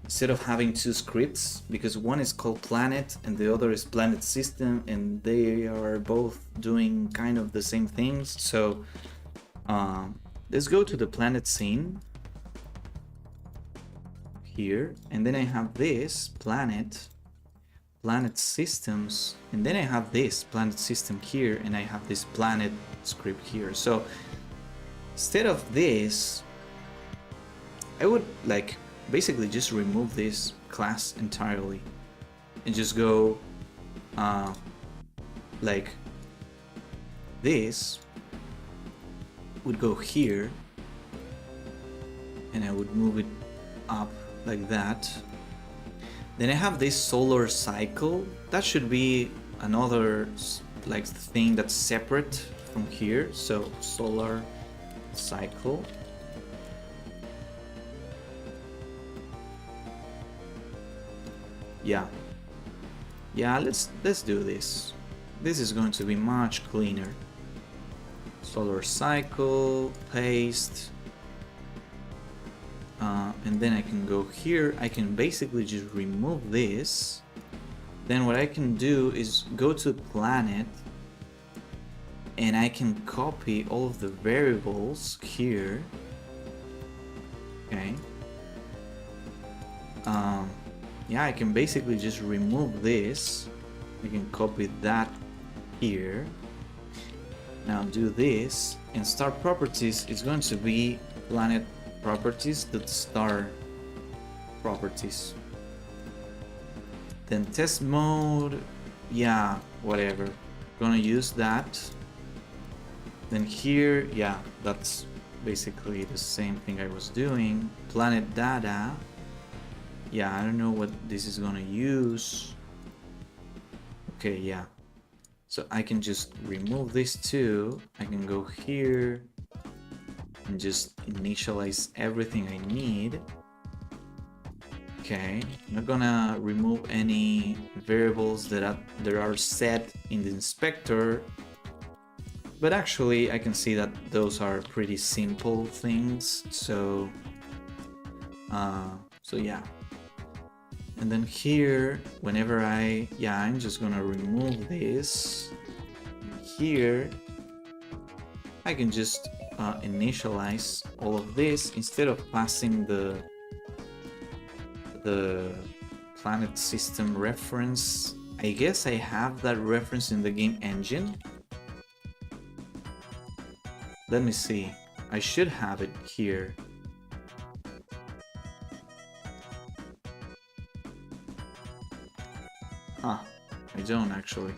[SPEAKER 1] instead of having two scripts, because one is called planet and the other is planet system, and they are both doing kind of the same things. So let's go to the planet scene here, and then I have this planet systems, and then I have this planet system here, and I have this planet script here. So instead of this, I would like basically just remove this class entirely and just go like this would go here, and I would move it up like that. Then I have this solar cycle. That should be another like thing that's separate from here. So solar cycle. Yeah, let's do this. This is going to be much cleaner. Solar cycle, paste. And then I can go here. I can basically just remove this. Then what I can do is go to planet, and I can copy all of the variables here. Okay. Yeah, I can basically just remove this. I can copy that here. Now do this, and star properties is going to be planet properties dot star properties. Then test mode, yeah, whatever. Gonna use that. Then here, yeah, that's basically the same thing I was doing. Planet data. Yeah, I don't know what this is gonna use. Okay, yeah. So I can just remove this too. I can go here and just initialize everything I need. Okay, I'm not gonna remove any variables that are set in the inspector, but actually I can see that those are pretty simple things. So yeah. And then here, whenever I'm just gonna remove this. Here, I can just initialize all of this instead of passing the planet system reference. I guess I have that reference in the game engine. Let me see. I should have it here. Huh, I don't actually.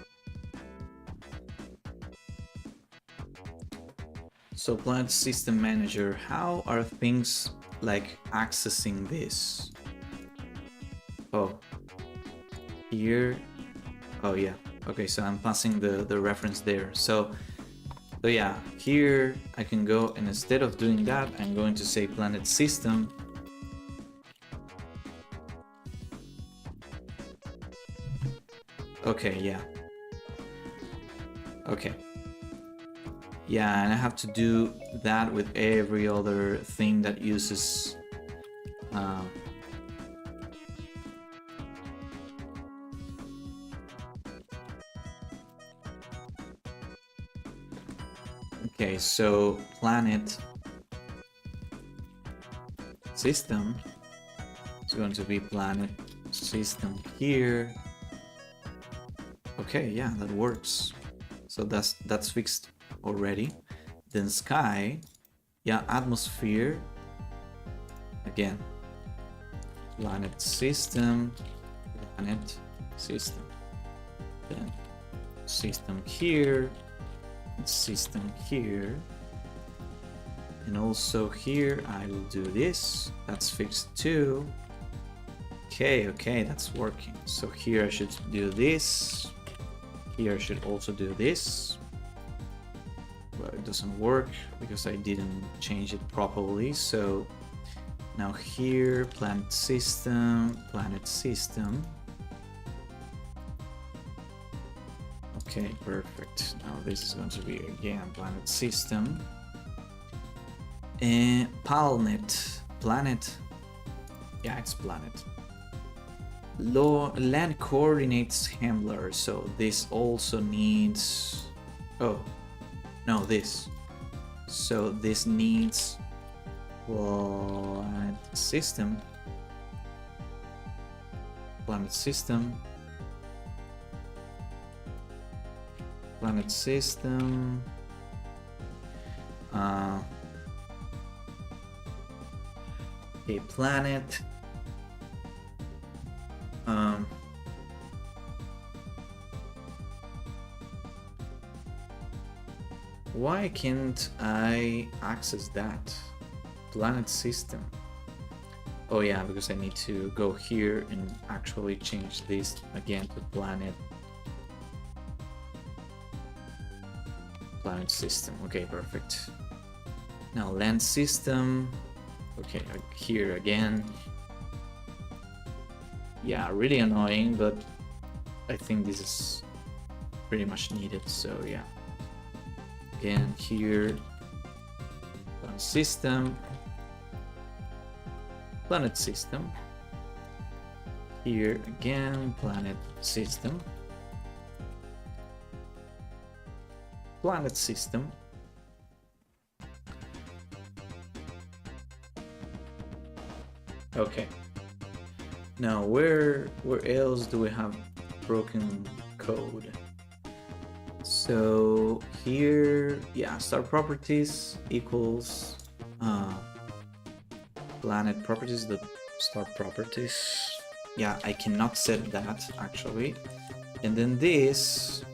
[SPEAKER 1] So Planet System Manager, how are things like accessing this? Oh, here. Oh yeah. Okay, so I'm passing the reference there. So yeah, here I can go, and instead of doing that, I'm going to say Planet System. Okay, yeah. Okay. Yeah, and I have to do that with every other thing that uses okay, so planet system is going to be planet system here. Okay, yeah, that works. So that's fixed already. Then sky, yeah, atmosphere, again, planet system, then system here, system here, and also here I will do this. That's fixed too. Okay, that's working. So here I should do this. Here I should also do this. Well, it doesn't work because I didn't change it properly. So now here, planet system. Okay, perfect. Now this is going to be again planet system. And planet. Yeah, it's planet. Land coordinates handler. So this also needs. Oh, no, this. So this needs planet system. Planet system. Okay, planet. Why can't I access that? Planet system. Oh yeah, because I need to go here and actually change this again to planet system. Okay, perfect. Now land system. Okay, here again. Yeah, really annoying, but I think this is pretty much needed. So yeah. Again here, planet system. Here again, planet system. Okay. Now where else do we have broken code? So here, yeah, star properties equals planet properties, the star properties. Yeah, I cannot set that actually. And then this,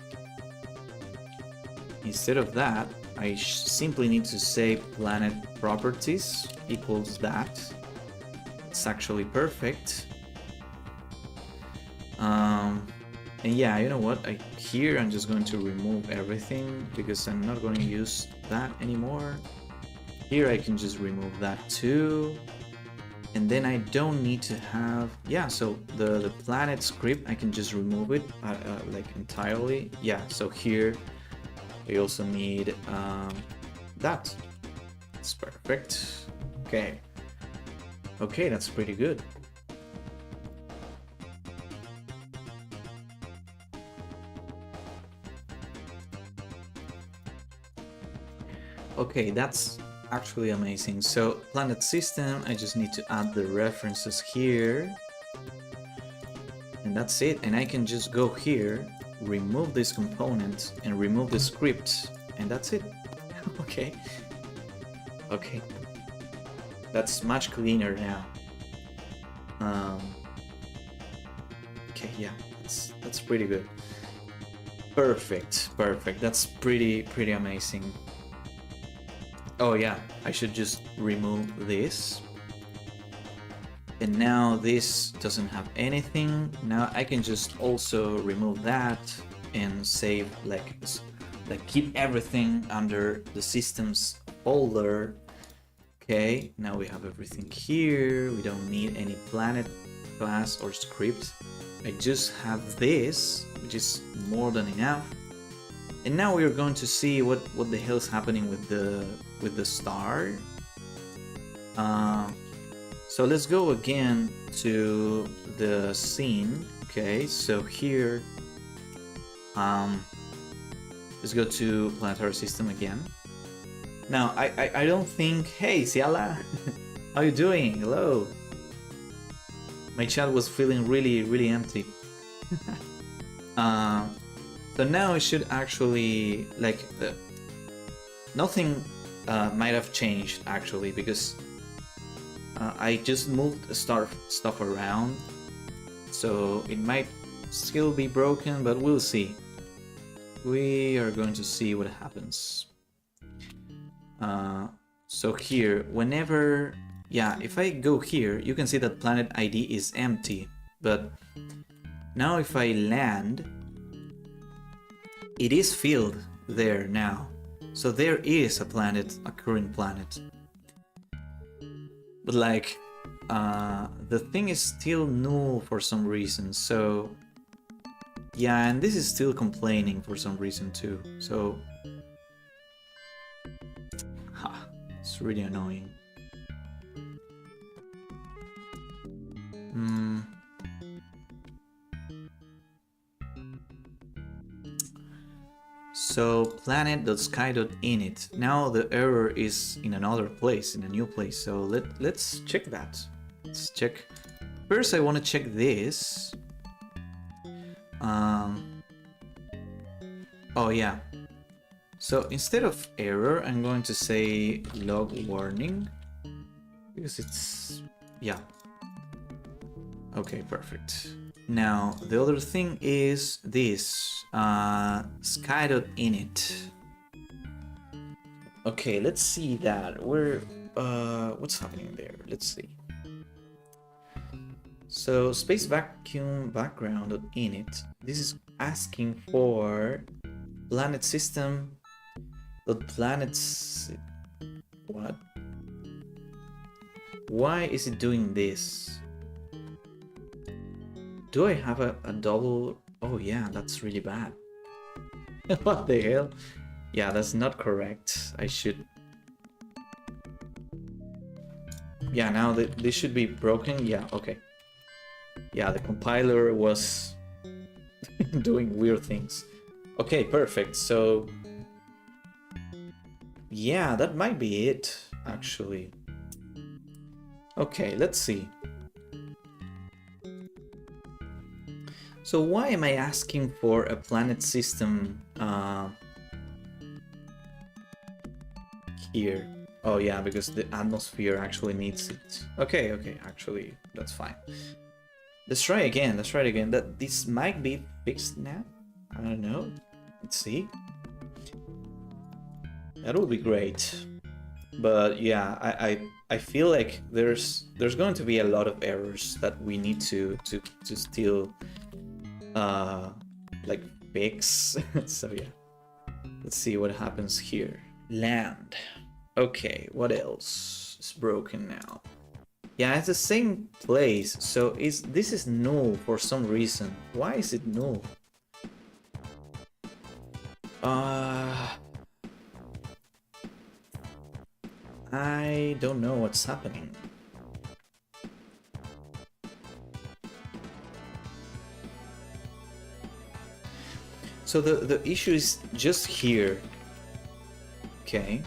[SPEAKER 1] instead of that, I simply need to say planet properties equals that. It's actually perfect. And yeah, you know what? Here I'm just going to remove everything because I'm not going to use that anymore. Here I can just remove that too. And then I don't need to have, yeah, so the planet script, I can just remove it like entirely. Yeah, so here I also need that. It's perfect. Okay, that's pretty good. Okay, that's actually amazing. So planet system, I just need to add the references here. And that's it. And I can just go here, remove this component and remove the script. And that's it. Okay. That's much cleaner now. Okay, yeah, that's pretty good. Perfect. That's pretty amazing. Oh yeah, I should just remove this. And now this doesn't have anything. Now I can just also remove that and save like keep everything under the systems folder. Okay, now we have everything here. We don't need any planet class or script. I just have this, which is more than enough. And now we are going to see what the hell is happening with the star. So let's go again to the scene. Okay, so here, let's go to planetary system again. Now I don't think. Hey, Ciala, how you doing? Hello. My chat was feeling really empty. So now it should actually nothing might have changed actually, because I just moved stuff around, so it might still be broken, but we'll see. We are going to see what happens. So here, whenever, yeah, if I go here, you can see that planet ID is empty, but now if I land, it is filled there now. So there is a planet, a current planet. But like, the thing is still null for some reason, so yeah, and this is still complaining for some reason too, so it's really annoying. So planet.sky.init. Now the error is in another place, in a new place. So let's check that. Let's check. First, I want to check this. Oh yeah. So instead of error, I'm going to say log warning, because it's, yeah. Okay, perfect. Now the other thing is this sky.init. Okay, let's see that. What's happening there? Let's see. So space vacuum background.init. This is asking for planet system. Planets. What? Why is it doing this? Do I have a double? Oh yeah, that's really bad. What the hell? Yeah, that's not correct. I should... Yeah, now this should be broken. Yeah, okay. Yeah, the compiler was doing weird things. Okay, perfect. So... yeah, that might be it, actually. Okay, let's see. So why am I asking for a planet system here? Oh yeah, because the atmosphere actually needs it. Okay, actually, that's fine. Let's try again, That this might be fixed now? I don't know. Let's see. That would be great. But yeah, I feel like there's going to be a lot of errors that we need to still like fix. So yeah, let's see what happens here. Land. Okay, what else is broken now? Yeah, it's the same place, so this is null for some reason. Why is it null? I don't know what's happening. So the issue is just here. Okay.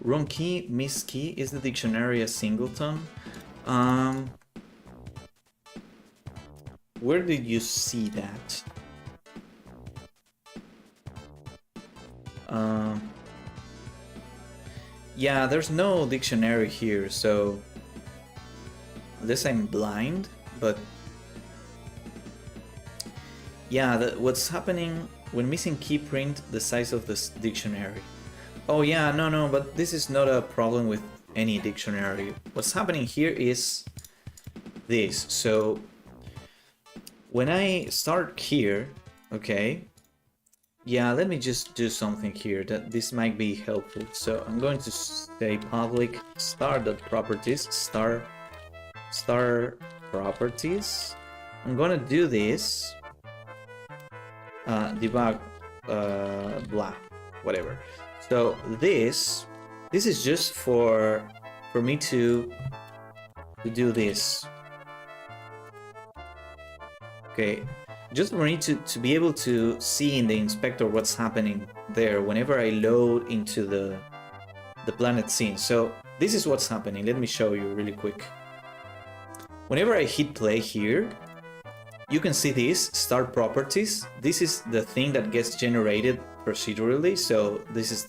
[SPEAKER 1] Wrong key, miss key. Is the dictionary a singleton? Where did you see that? Yeah, there's no dictionary here, so unless I'm blind, but yeah, what's happening when missing key print the size of this dictionary. Oh yeah, no, but this is not a problem with any dictionary. What's happening here is this. So when I start here, okay, yeah, let me just do something here that this might be helpful. So I'm going to say public star.properties, star properties. I'm gonna do this debug blah, whatever. So this is just for me to do this. Okay, just for me to be able to see in the inspector what's happening there whenever I load into the planet scene. So this is what's happening. Let me show you really quick. Whenever I hit play here, you can see this start properties. This is the thing that gets generated procedurally. So this is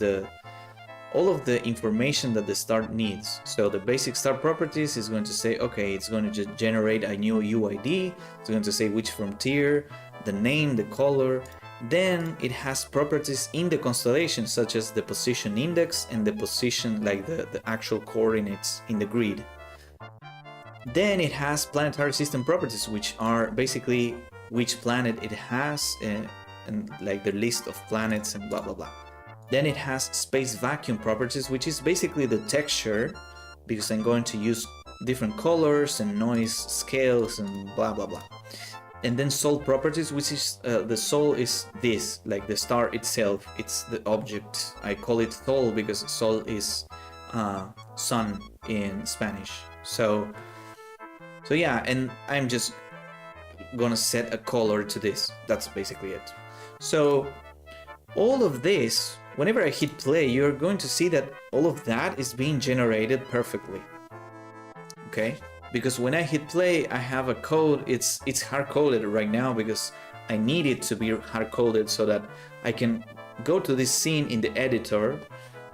[SPEAKER 1] all of the information that the start needs. So the basic start properties is going to say, okay, it's going to just generate a new UID. It's going to say which frontier, the name, the color. Then it has properties in the constellation, such as the position index and the position, like the actual coordinates in the grid. Then it has planetary system properties, which are basically which planet it has and like the list of planets and blah blah blah. Then it has space vacuum properties, which is basically the texture, because I'm going to use different colors and noise scales and blah blah blah. And then sol properties, which is the sol is this, like the star itself. It's the object. I call it sol because sol is sun in Spanish. So yeah, and I'm just gonna set a color to this. That's basically it. So all of this, whenever I hit play, you're going to see that all of that is being generated perfectly. Okay? Because when I hit play, I have a code. It's hard-coded right now because I need it to be hard-coded so that I can go to this scene in the editor,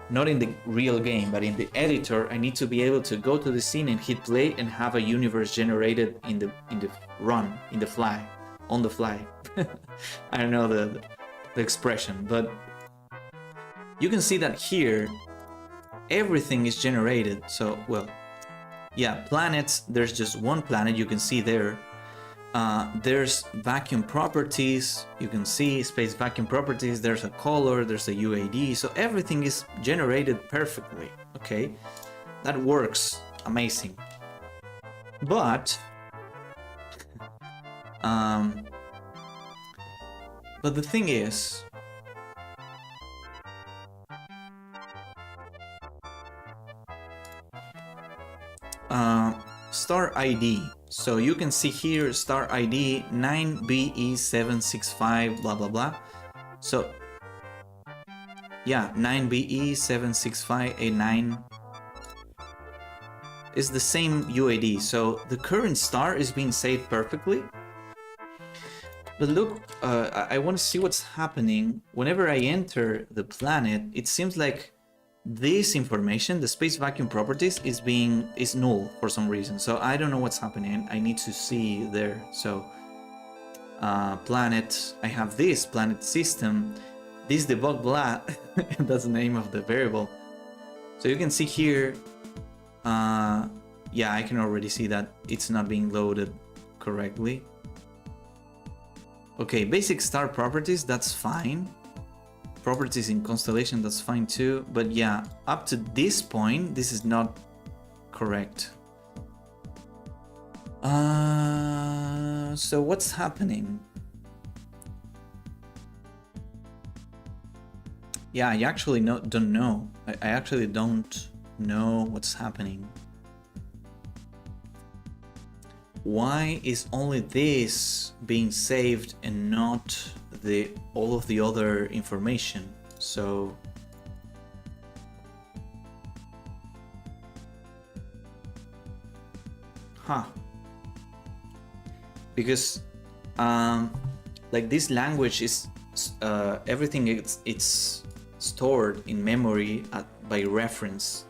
[SPEAKER 1] not in the real game, but in the editor. I need to be able to go to the scene and hit play and have a universe generated in the run, in the fly, on the fly. I don't know the expression, but you can see that here everything is generated. So, well, yeah, planets, there's just one planet, you can see there. There's vacuum properties, you can see space vacuum properties, there's a color, there's a UAD, so everything is generated perfectly, okay? That works, amazing. But the thing is, star ID. So you can see here star ID 9BE765 blah blah blah. So yeah, 9BE765A9 is the same UAD. So the current star is being saved perfectly. But look, I want to see what's happening. Whenever I enter the planet, it seems like this information, the space vacuum properties, is null for some reason. So I don't know what's happening. I need to see there. So planet, I have this planet system, this debug blah, that's the name of the variable. So you can see here, yeah, I can already see that it's not being loaded correctly. Okay, basic star properties, that's fine. Properties in constellation, that's fine too. But yeah, up to this point, this is not correct. So what's happening? Yeah, I actually don't know. I actually don't know what's happening. Why is only this being saved and not all of the other information? So because like this language is everything, it's stored in memory by reference,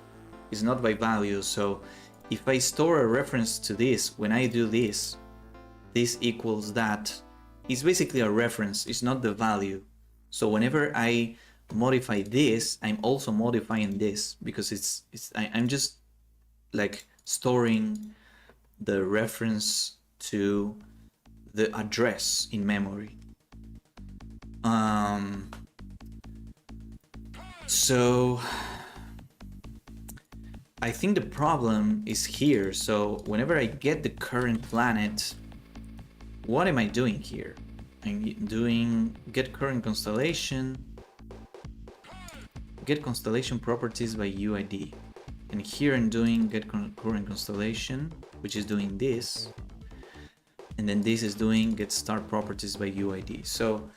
[SPEAKER 1] it's not by value. So if I store a reference to this, when I do this equals that, it's basically a reference, it's not the value. So whenever I modify this, I'm also modifying this, because I'm just like storing the reference to the address in memory. So I think the problem is here. So whenever I get the current planet, what am I doing here? I'm doing get current constellation, get constellation properties by UID. And here I'm doing get current constellation, which is doing this. And then this is doing get star properties by UID. So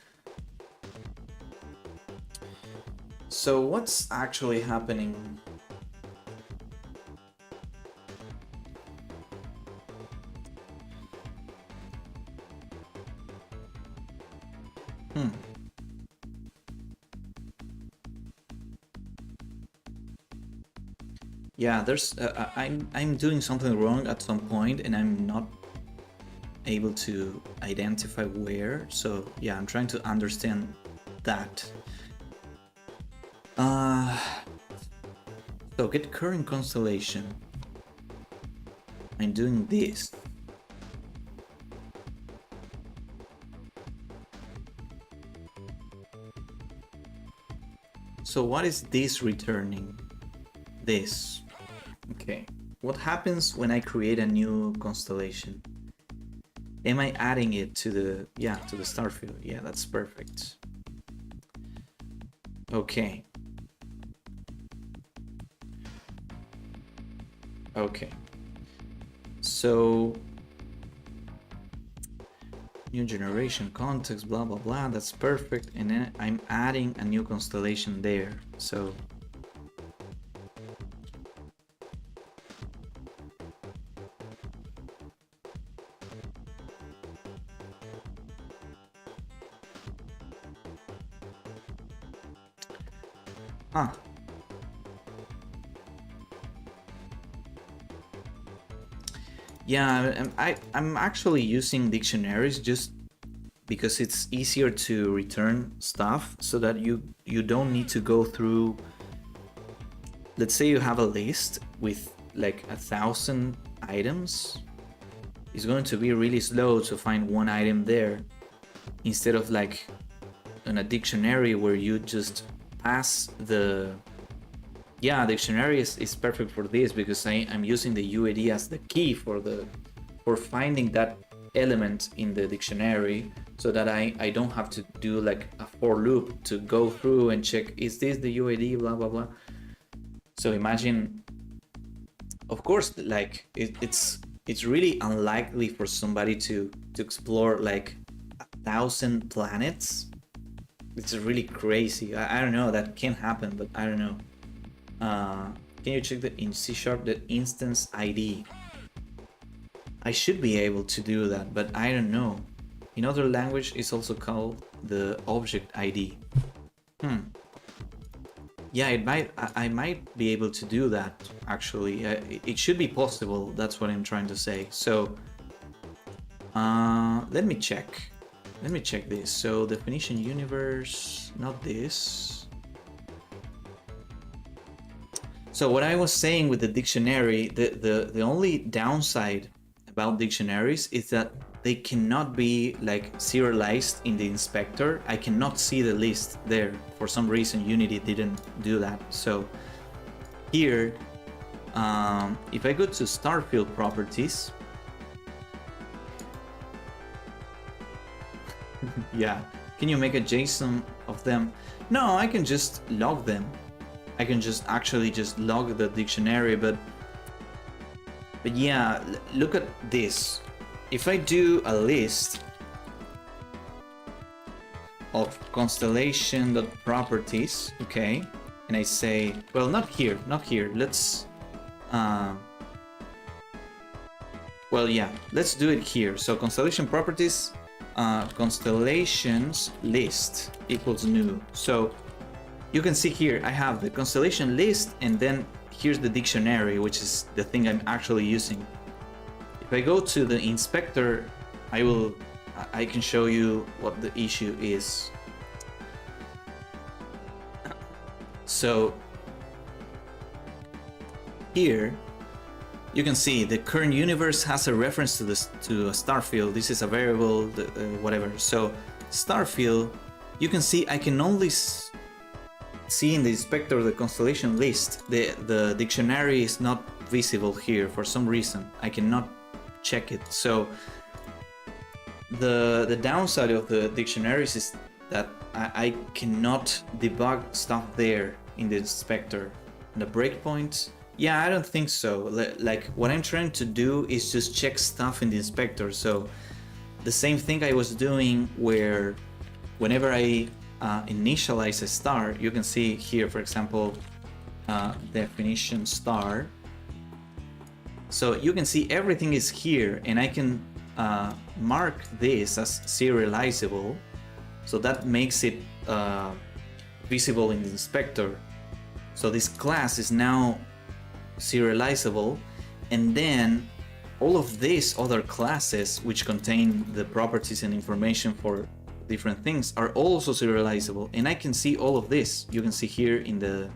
[SPEAKER 1] what's actually happening? Yeah, there's I'm doing something wrong at some point and I'm not able to identify where. So yeah, I'm trying to understand that. So get current constellation. I'm doing this. So what is this returning? This. Okay. What happens when I create a new constellation? Am I adding it to the, yeah, to the star field? Yeah, that's perfect. Okay. Okay. So new generation context, blah blah blah, that's perfect. And then I'm adding a new constellation there. So yeah, I'm actually using dictionaries just because it's easier to return stuff so that you don't need to go through. Let's say you have a list with like 1,000 items. It's going to be really slow to find one item there instead of like in a dictionary where you just pass the, yeah, dictionary is perfect for this because I'm using the UID as the key for finding that element in the dictionary, so that I don't have to do like a for loop to go through and check, is this the UID, blah blah blah. So imagine, of course, like it's really unlikely for somebody to explore like 1,000 planets. It's really crazy. I don't know, that can happen, but I don't know. Can you check in C# the instance ID? I should be able to do that, but I don't know. In other language, it's also called the object ID. Yeah, I might be able to do that actually. It should be possible. That's what I'm trying to say. So let me check. Let me check this. So definition universe, not this. So what I was saying with the dictionary, the only downside about dictionaries is that they cannot be like serialized in the inspector. I cannot see the list there. For some reason, Unity didn't do that. So here, if I go to Starfield properties, yeah, can you make a JSON of them? No, I can just log them. I can just actually just log the dictionary, but yeah, look at this. If I do a list of constellation.properties, okay, and I say, well, not here, let's, well, yeah, let's do it here. So constellation properties, constellations list equals new. So you can see here, I have the constellation list, and then here's the dictionary, which is the thing I'm actually using. If I go to the inspector, I can show you what the issue is. So here you can see the current universe has a reference to a star field. This is a variable, whatever. So star field, you can see I can only see in the inspector the constellation list. The dictionary is not visible here for some reason. I cannot check it. So the downside of the dictionaries is that I cannot debug stuff there in the inspector. And the breakpoints, yeah, I don't think so. Like what I'm trying to do is just check stuff in the inspector. So the same thing I was doing where whenever I initialize a star, you can see here, for example, definition star. So you can see everything is here, and I can mark this as serializable. So that makes it visible in the inspector. So this class is now serializable, and then all of these other classes which contain the properties and information for different things are also serializable, and I can see all of this. You can see here in the,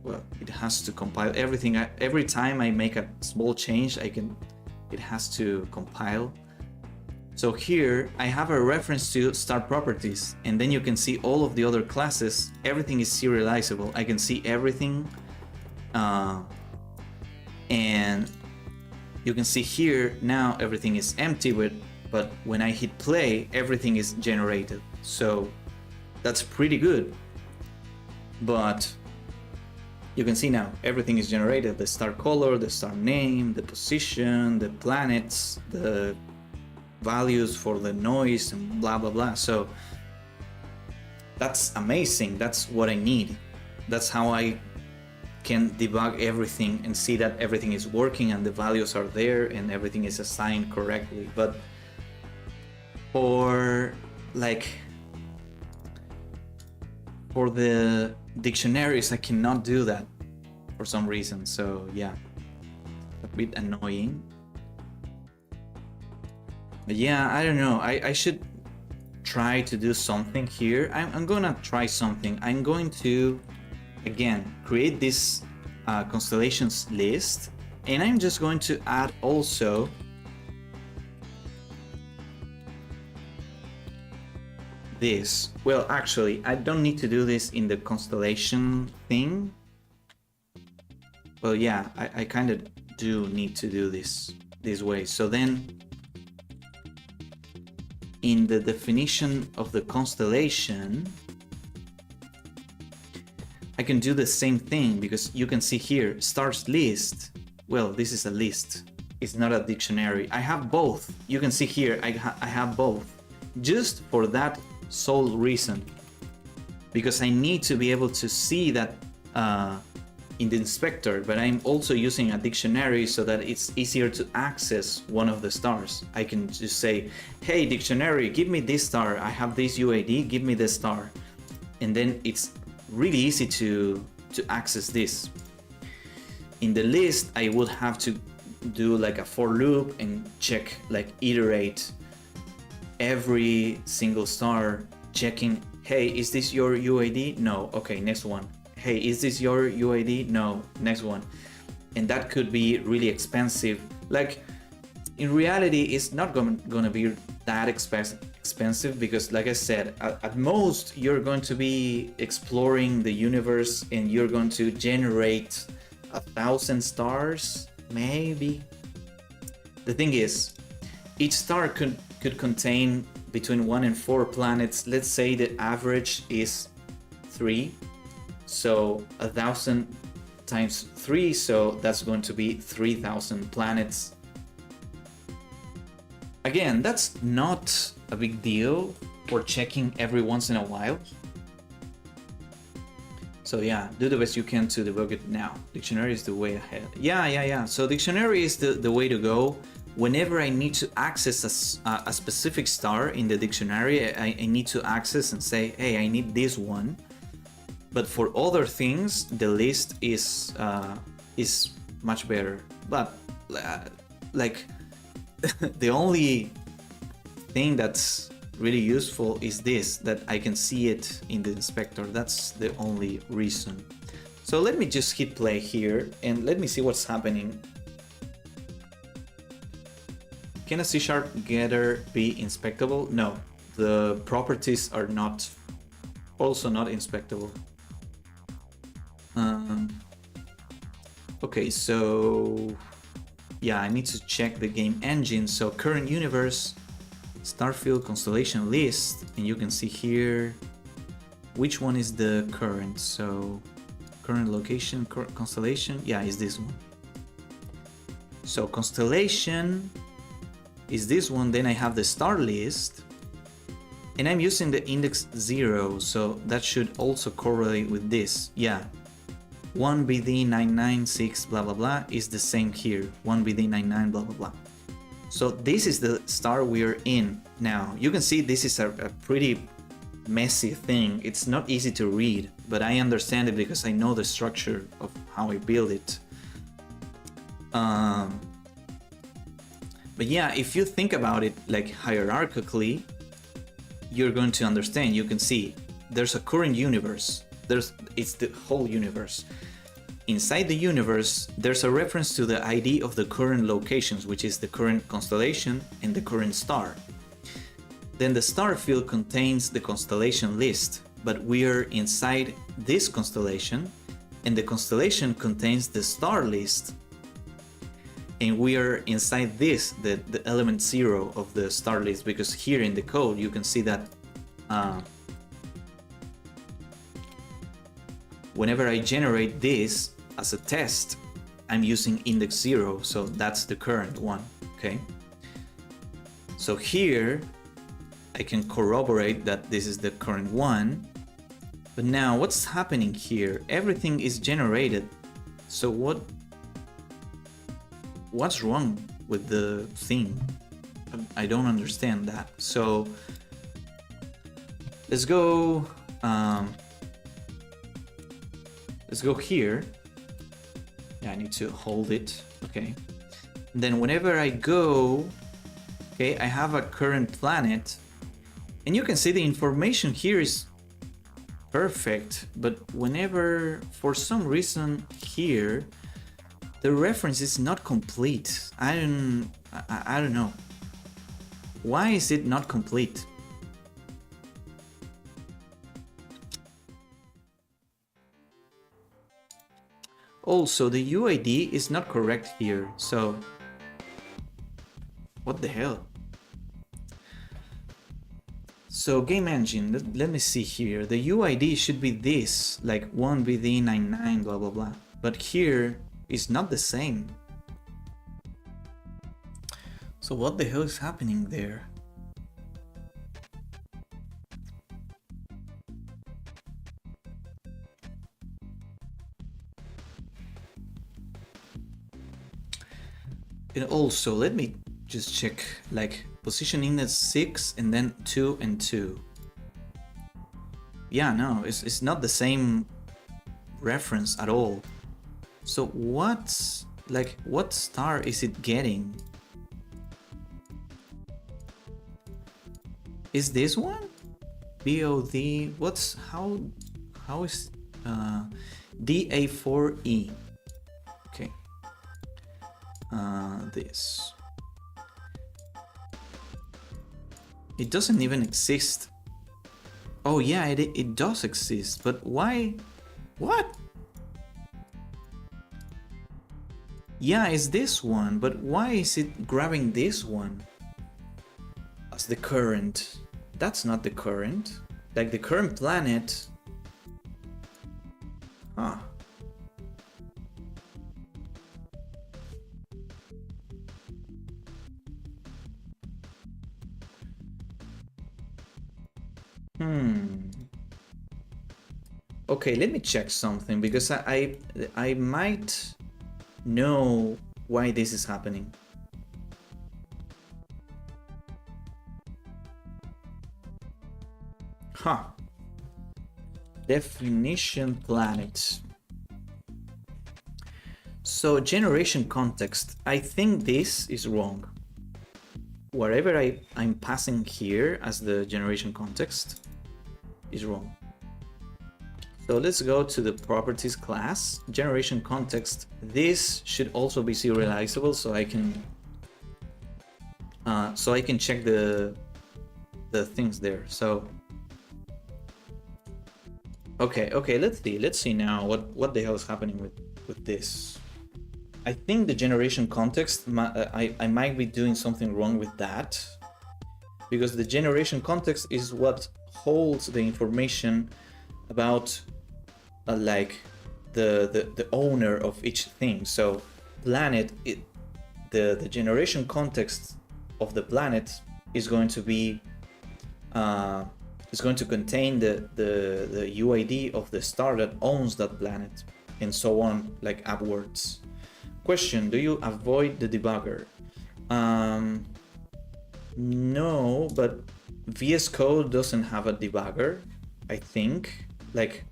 [SPEAKER 1] well, it has to compile everything. Every time I make a small change, it has to compile. So here I have a reference to star properties, and then you can see all of the other classes. Everything is serializable. I can see everything, and you can see here now everything is empty, but when I hit play, everything is generated. So that's pretty good. But you can see now everything is generated: the star color, the star name, the position, the planets, the values for the noise, and blah blah blah. So that's amazing. That's what I need. That's how I can debug everything and see that everything is working and the values are there and everything is assigned correctly. But for the dictionaries, I cannot do that for some reason. So yeah, a bit annoying. But yeah, I don't know. I should try to do something here. I'm gonna try something. I'm going to, again, create this constellations list, and I'm just going to add also this. Well, actually, I don't need to do this in the constellation thing. Well, yeah, I kind of do need to do this way. So then in the definition of the constellation, I can do the same thing, because you can see here, stars list. Well, this is a list. It's not a dictionary. I have both. You can see here, I have both. Just for that sole reason. Because I need to be able to see that in the inspector, but I'm also using a dictionary so that it's easier to access one of the stars. I can just say, hey, dictionary, give me this star. I have this UID, give me this star. And then it's really easy to access this. In the list, I would have to do like a for loop and check, like iterate every single star, checking, hey, is this your UID? No. Okay, next one. Hey, is this your UID? No. Next one. And that could be really expensive. Like, in reality, it's not gonna be that expensive, because like I said, at most you're going to be exploring the universe and you're going to generate 1,000 stars, maybe. The thing is, each star could contain between 1 and 4 planets. Let's say the average is 3, so 1,000 times 3, so that's going to be 3,000 planets. Again, that's not a big deal for checking every once in a while. So yeah, do the best you can to debug it now. Dictionary is the way ahead. Yeah. So dictionary is the way to go. Whenever I need to access a specific star in the dictionary, I need to access and say, hey, I need this one. But for other things, the list is much better. But like the only thing that's really useful is this, that I can see it in the inspector. That's the only reason. So let me just hit play here and let me see what's happening. Can a C# getter be inspectable? No, the properties are not, also not inspectable. Okay, so yeah, I need to check the game engine. So current universe, starfield constellation list, and you can see here which one is the current. So current location, constellation, yeah, is this one. So constellation, is this one. Then I have the star list, and I'm using the index 0, so that should also correlate with this. Yeah, 1BD996 blah blah blah is the same here, 1BD99 blah blah blah. So this is the star we're in now. You can see this is a pretty messy thing. It's not easy to read, but I understand it because I know the structure of how I build it. But yeah, if you think about it like hierarchically, you're going to understand. You can see there's a current universe. It's the whole universe. Inside the universe, there's a reference to the ID of the current locations, which is the current constellation and the current star. Then the star field contains the constellation list, but we are inside this constellation, and the constellation contains the star list, and we are inside this, the element 0 of the star list, because here in the code you can see that whenever I generate this as a test, I'm using index 0, so that's the current one, okay? So here I can corroborate that this is the current one, but now what's happening here? Everything is generated, so what's wrong with the thing? I don't understand that. So let's go here. Yeah, I need to hold it. Okay. And then whenever I go, okay, I have a current planet, and you can see the information here is perfect, but whenever for some reason here the reference is not complete. I don't know. Why is it not complete? Also, the UID is not correct here, so what the hell? So game engine, let me see here. The UID should be this, like 1BD99 blah blah blah, but here is not the same. So what the hell is happening there? And also, let me just check, like position index 6 and then 2 and 2. Yeah, no, it's not the same reference at all. So what star is it getting? Is this one? BOD, how is DA4E? Okay. This. It doesn't even exist. Oh yeah, it does exist, but why? What? Yeah, it's this one, but why is it grabbing this one as the current? That's not the current. Like the current planet. Huh. Okay, let me check something, because I might know why this is happening. Huh. Definition planet. So generation context. I think this is wrong. Wherever I'm passing here as the generation context is wrong. So let's go to the properties class, generation context. This should also be serializable, so I can check the things there. So okay, let's see now what the hell is happening with this. I think the generation context, I might be doing something wrong with that, because the generation context is what holds the information about like the owner of each thing. So planet, the generation context of the planet is going to be is going to contain the UID of the star that owns that planet, and so on, like upwards. Question: do you avoid the debugger? No, but VS Code doesn't have a debugger, I think. Like,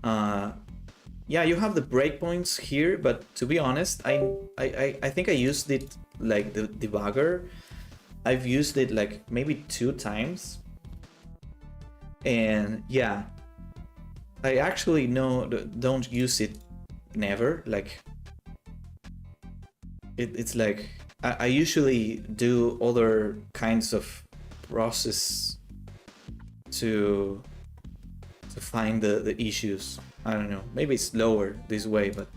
[SPEAKER 1] yeah, you have the breakpoints here, but to be honest, I think I used it like the debugger. I've used it like maybe 2 times, and yeah, I actually don't use it never. Like, it's like I usually do other kinds of process to find the issues. I don't know, maybe it's slower this way, but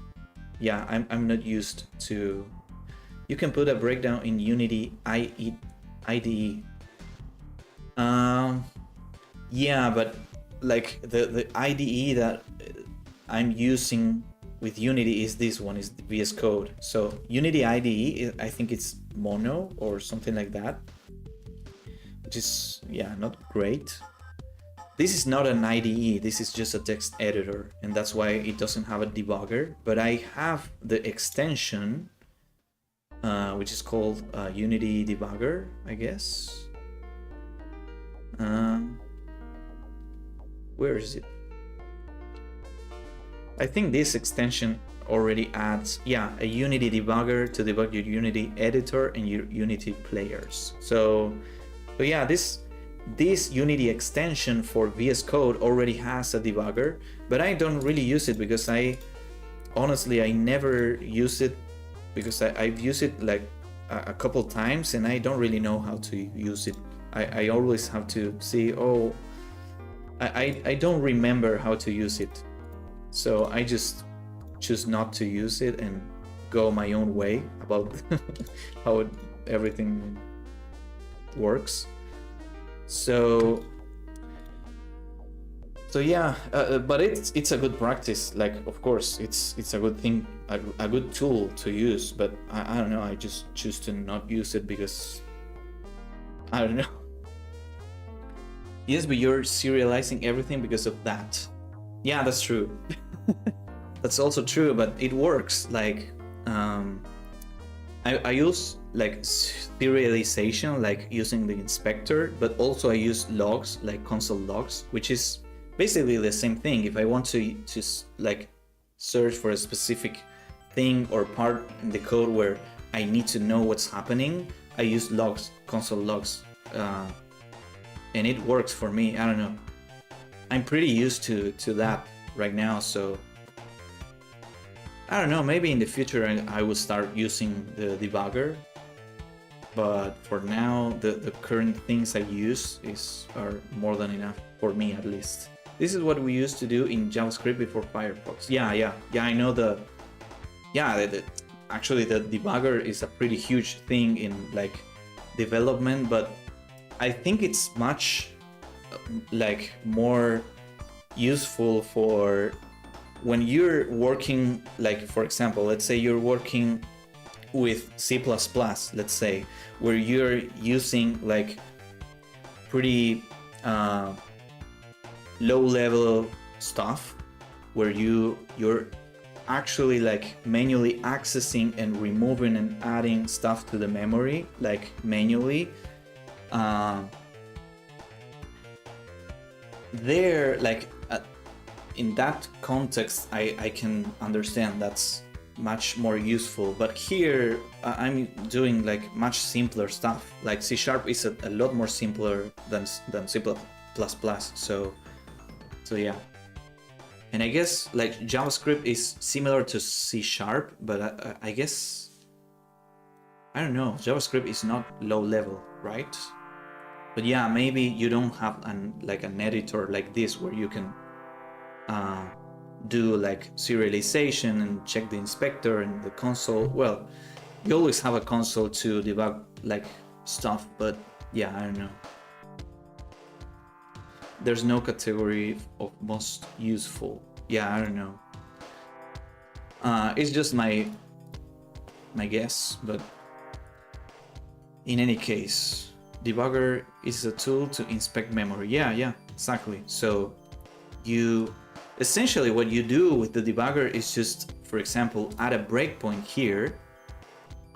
[SPEAKER 1] yeah, I'm not used to. You can put a breakdown in Unity IDE. Yeah, but like the IDE that I'm using with Unity is this one, is VS Code. So Unity IDE, I think it's Mono or something like that, which is, yeah, not great. This is not an IDE, this is just a text editor, and that's why it doesn't have a debugger. But I have the extension, which is called Unity Debugger, I guess. Where is it? I think this extension already adds, yeah, a Unity debugger to debug your Unity editor and your Unity players. So yeah, this Unity extension for VS Code already has a debugger, but I don't really use it because I never use it, because I've used it like a couple times and I don't really know how to use it. I always have to see, oh, I don't remember how to use it. So I just choose not to use it and go my own way about how everything works. So yeah, but it's a good practice. Like, of course, it's a good thing, a good tool to use. But I don't know. I just choose to not use it because I don't know. Yes, but you're serializing everything because of that. Yeah, that's true. That's also true, but it works. Like, I use like serialization, like using the inspector, but also I use logs, like console logs, which is basically the same thing. If I want to like search for a specific thing or part in the code where I need to know what's happening, I use logs, console logs, and it works for me. I don't know. I'm pretty used to that right now, so I don't know, maybe in the future I will start using the debugger, but for now the current things I use are more than enough for me, at least. This is what we used to do in JavaScript before Firefox. Yeah, I know actually the debugger is a pretty huge thing in like development, but I think it's much like more useful for when you're working, like, for example, let's say you're working with C++, let's say, where you're using like pretty low level stuff, where you're actually like manually accessing and removing and adding stuff to the memory, like manually. There, like in that context, I can understand that's much more useful. But here I'm doing like much simpler stuff. Like C# is a lot more simpler than C++. So yeah. And I guess like JavaScript is similar to C#, but I guess, I don't know, JavaScript is not low level, right? But yeah, maybe you don't have an editor like this where you can do like serialization and check the inspector and the console. Well, you always have a console to debug like stuff, but yeah, I don't know. There's no category of most useful. Yeah, I don't know. It's just my guess, but In any case, debugger is a tool to inspect memory. Yeah, exactly. So you essentially what you do with the debugger is just, for example, add a breakpoint here,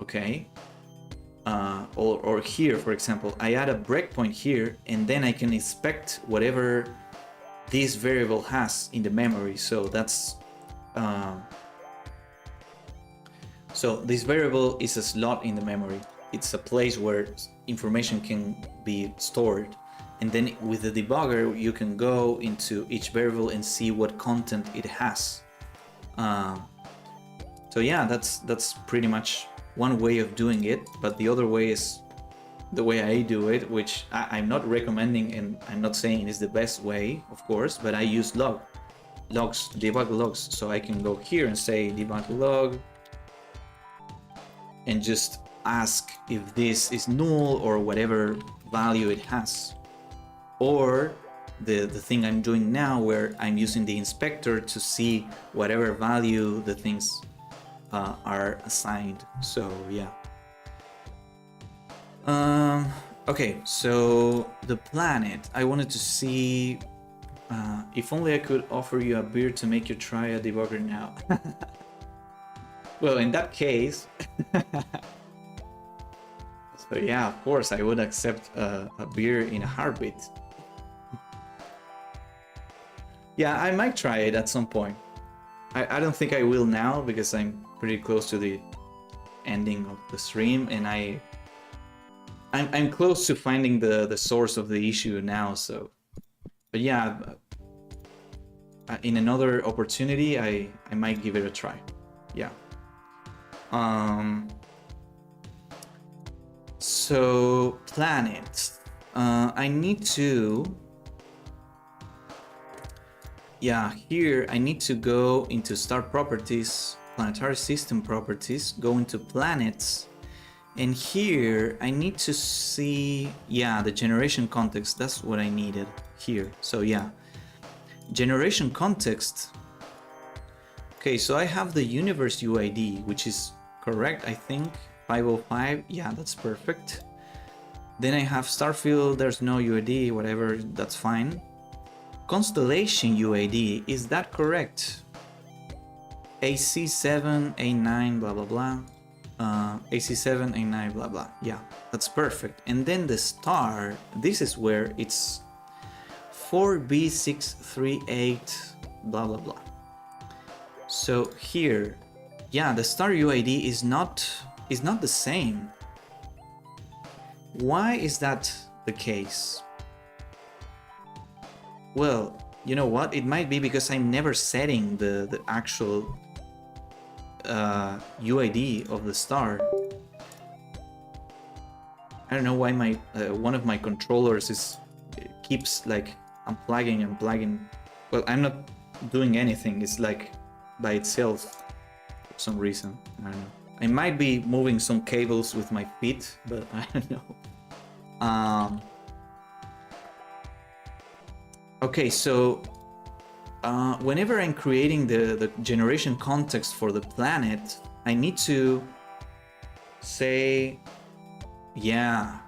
[SPEAKER 1] okay? Or here, for example, I add a breakpoint here, and then I can inspect whatever this variable has in the memory. So that's so this variable is a slot in the memory. It's a place where information can be stored, and then with the debugger you can go into each variable and see what content it has. So yeah, that's pretty much one way of doing it, but the other way is the way I do it, which I'm not recommending, and I'm not saying is the best way, of course, but I use logs, debug logs. So I can go here and say debug log and just ask if this is null or whatever value it has. Or the thing I'm doing now, where I'm using the inspector to see whatever value the things are assigned. So yeah. Okay, so the planet, I wanted to see if only I could offer you a beer to make you try a debugger now. Well, in that case, so yeah, of course I would accept a beer in a heartbeat. Yeah, I might try it at some point. I don't think I will now, because I'm pretty close to the ending of the stream, and I'm close to finding the source of the issue now. So, but yeah, in another opportunity, I might give it a try. Yeah. So planet, I need to. Yeah, here I need to go into star properties, planetary system properties, go into planets, and here I need to see, yeah, the generation context. That's what I needed here. So yeah, generation context. Okay, so I have the universe UID, which is correct, I think, 505. Yeah, that's perfect. Then I have Starfield, there's no UID, whatever, that's fine. Constellation UID, is that correct? AC7, A9, blah, blah, blah. AC7, A9, blah, blah. Yeah, that's perfect. And then the star, this is where it's 4B638, blah, blah, blah. So here, yeah, the star UID is not the same. Why is that the case? Well, you know what? It might be because I'm never setting the actual UID of the star. I don't know why my one of my controllers keeps like unplugging and plugging. Well, I'm not doing anything. It's like by itself for some reason. I don't know. I might be moving some cables with my feet, but I don't know. Okay, so whenever I'm creating the generation context for the planet, I need to say, yeah.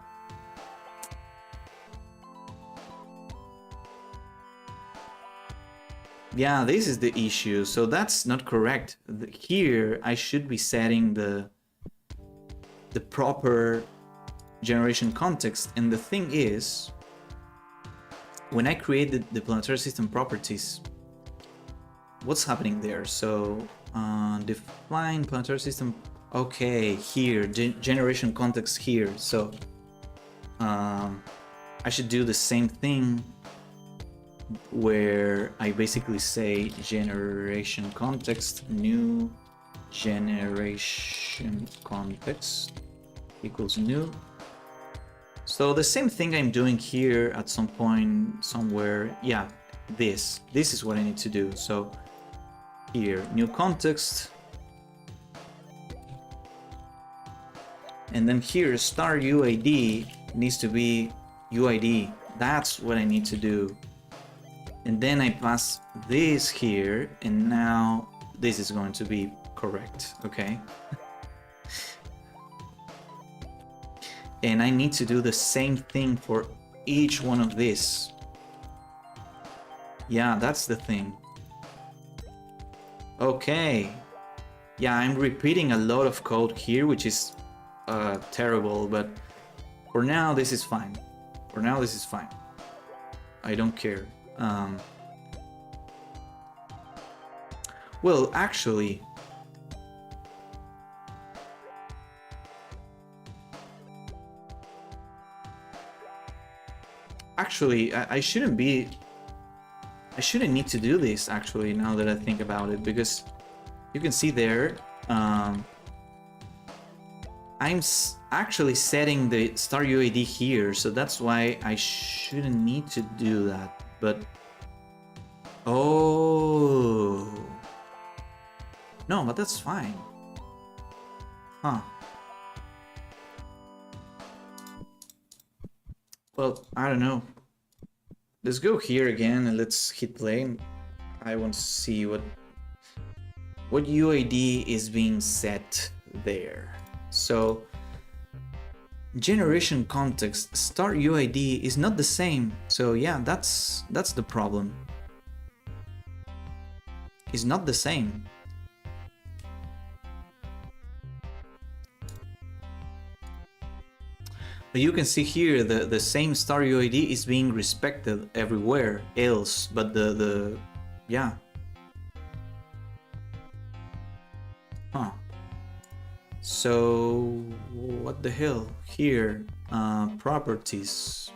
[SPEAKER 1] Yeah, this is the issue. So that's not correct. Here, I should be setting the proper generation context. And the thing is, when I create the planetary system properties, what's happening there? So define planetary system. Okay, here, generation context here. So I should do the same thing, where I basically say generation context, new generation context equals new. So the same thing I'm doing here at some point somewhere. Yeah, this is what I need to do. So here, new context, and then here star UID needs to be UID. That's what I need to do. And then I pass this here, and now this is going to be correct. Okay. And I need to do the same thing for each one of these. Yeah, that's the thing. Okay. Yeah, I'm repeating a lot of code here, which is terrible, but for now this is fine. For now this is fine. I don't care. Well, actually, I shouldn't need to do this, actually, now that I think about it, because you can see there, I'm actually setting the star UID here, so that's why I shouldn't need to do that, but... Oh... No, but that's fine. Huh. Well, I don't know. Let's go here again and let's hit play. I want to see what UID is being set there. So, generation context, start UID is not the same. So yeah, that's the problem. It's not the same. But you can see here the same star UID is being respected everywhere else, but yeah. Huh. So what the hell here? Properties.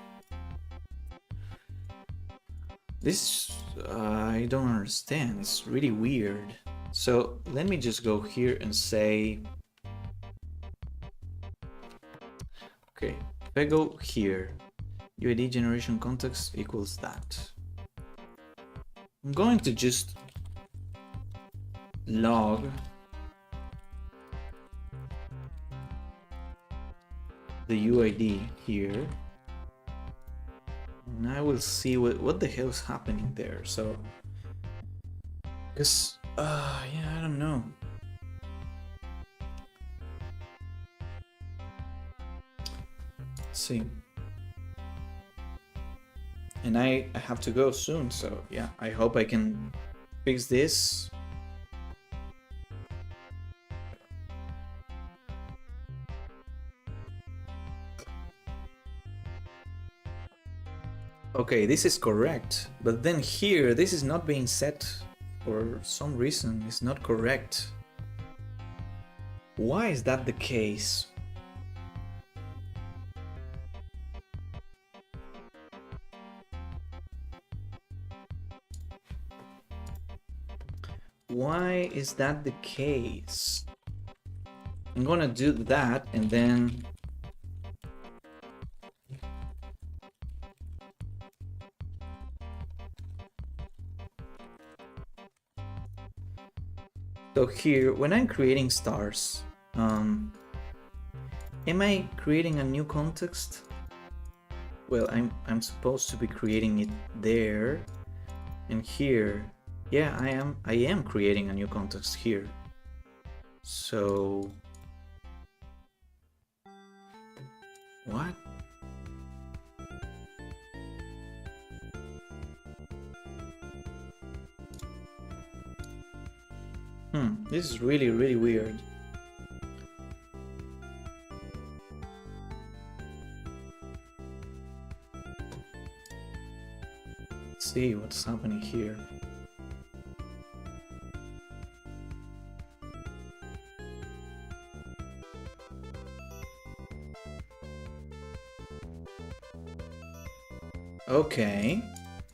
[SPEAKER 1] This I don't understand. It's really weird. So let me just go here and say. Okay, if I go here, UID generation context equals that. I'm going to just log the UID here, and I will see what the hell is happening there. So, because yeah, I don't know. See, and I have to go soon, so yeah, I hope I can fix this. Okay, this is correct, but then here this is not being set for some reason. It's not correct. Why is that the case? Why is that the case? I'm gonna do that and then so here when I'm creating stars, am I creating a new context? Well, I'm supposed to be creating it there, and here. Yeah, I am creating a new context here. So what? This is really weird. Let's see what's happening here. Okay,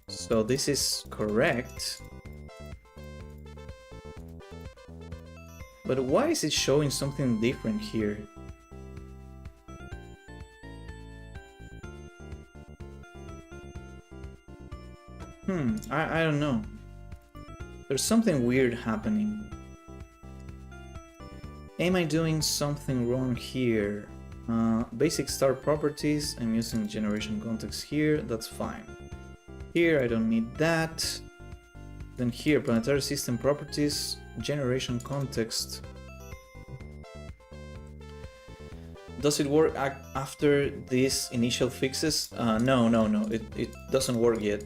[SPEAKER 1] so this is correct. But why is it showing something different here? I don't know. There's something weird happening. Am I doing something wrong here? Basic star properties, I'm using generation context here, that's fine. Here I don't need that. Then here, planetary system properties, generation context. does it work after these initial fixes? No, no, no. It doesn't work yet.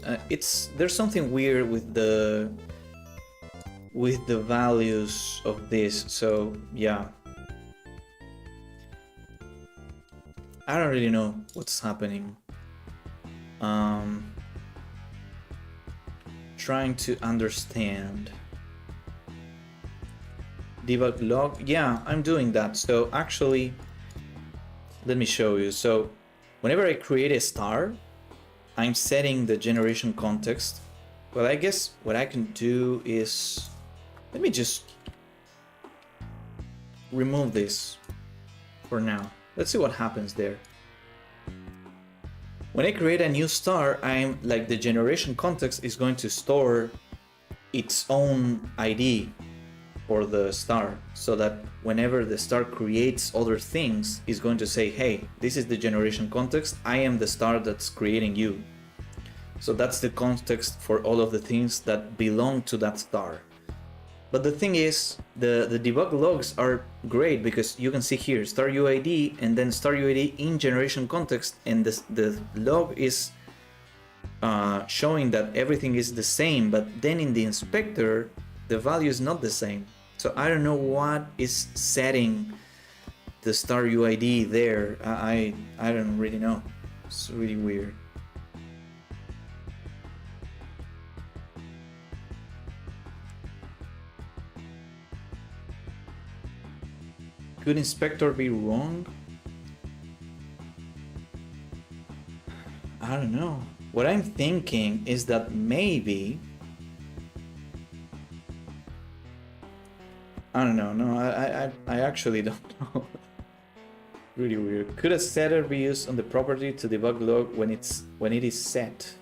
[SPEAKER 1] There's something weird with the values of this. So yeah, I don't really know what's happening. Trying to understand. Debug log. Yeah, I'm doing that. So actually, let me show you. So whenever I create a star, I'm setting the generation context. Well, I guess what I can do is, let me just remove this for now. Let's see what happens there. When I create a new star, I'm like, the generation context is going to store its own ID for the star, so that whenever the star creates other things, it's going to say, hey, this is the generation context, I am the star that's creating you. So that's the context for all of the things that belong to that star. But the thing is, the debug logs are great, because you can see here star UID and then star UID in generation context, and the log is showing that everything is the same, but then in the inspector the value is not the same. So I don't know what is setting the star UID there. I don't really know. It's really weird. Could inspector be wrong? I don't know. What I'm thinking is that maybe, I don't know. No, I actually don't know. Really weird. Could a setter be used on the property to debug log when it is set?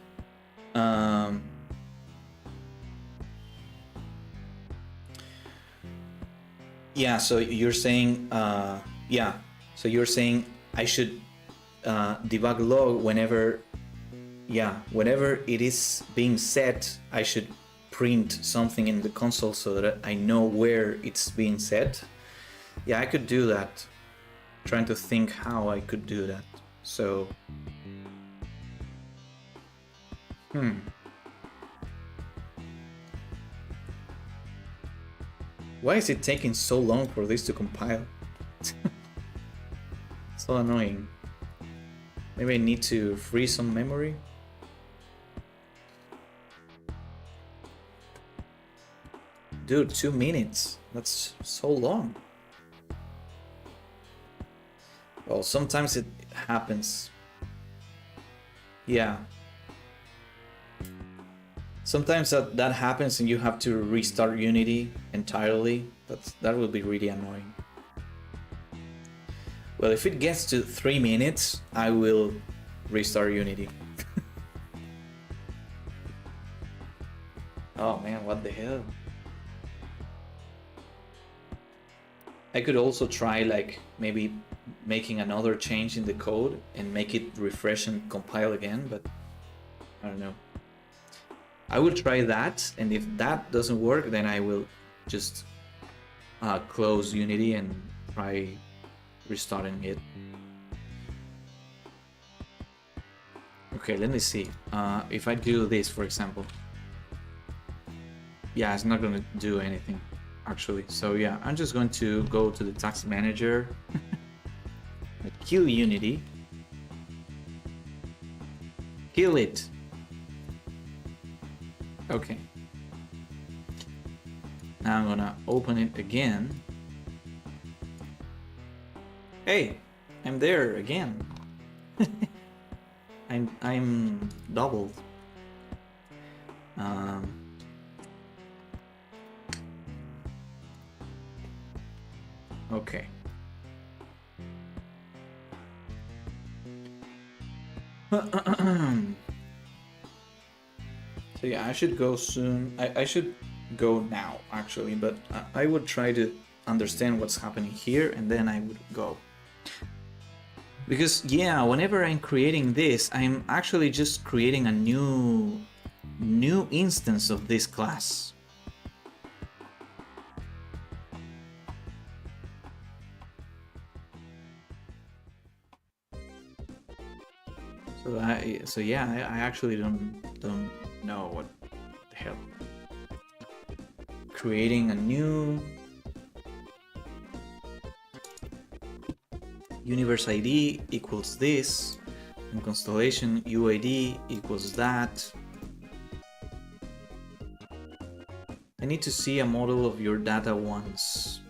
[SPEAKER 1] Yeah, so you're saying, yeah, so you're saying I should debug log whenever, yeah, whenever it is being set, I should print something in the console so that I know where it's being set. Yeah, I could do that. Trying to think how I could do that. So, why is it taking so long for this to compile? So annoying. Maybe I need to free some memory. Dude, 2 minutes. That's so long. Well, sometimes it happens. Yeah. Sometimes that happens and you have to restart Unity entirely. That will be really annoying. Well, if it gets to 3 minutes, I will restart Unity. Oh man, what the hell? I could also try, like, maybe making another change in the code and make it refresh and compile again, but I don't know. I will try that, and if that doesn't work, then I will just close Unity and try restarting it. Okay, let me see. If I do this, for example. Yeah, it's not gonna do anything, actually. So yeah, I'm just going to go to the task manager, kill Unity, kill it. Okay. Now I'm gonna open it again. Hey, I'm there again. I'm doubled. Okay. So yeah, I should go soon. I should go now, actually, but I would try to understand what's happening here, and then I would go. Because yeah, whenever I'm creating this, I'm actually just creating a new instance of this class. so yeah, I actually don't know what the hell. Creating a new universe ID equals this, and constellation UID equals that. I need to see a model of your data once.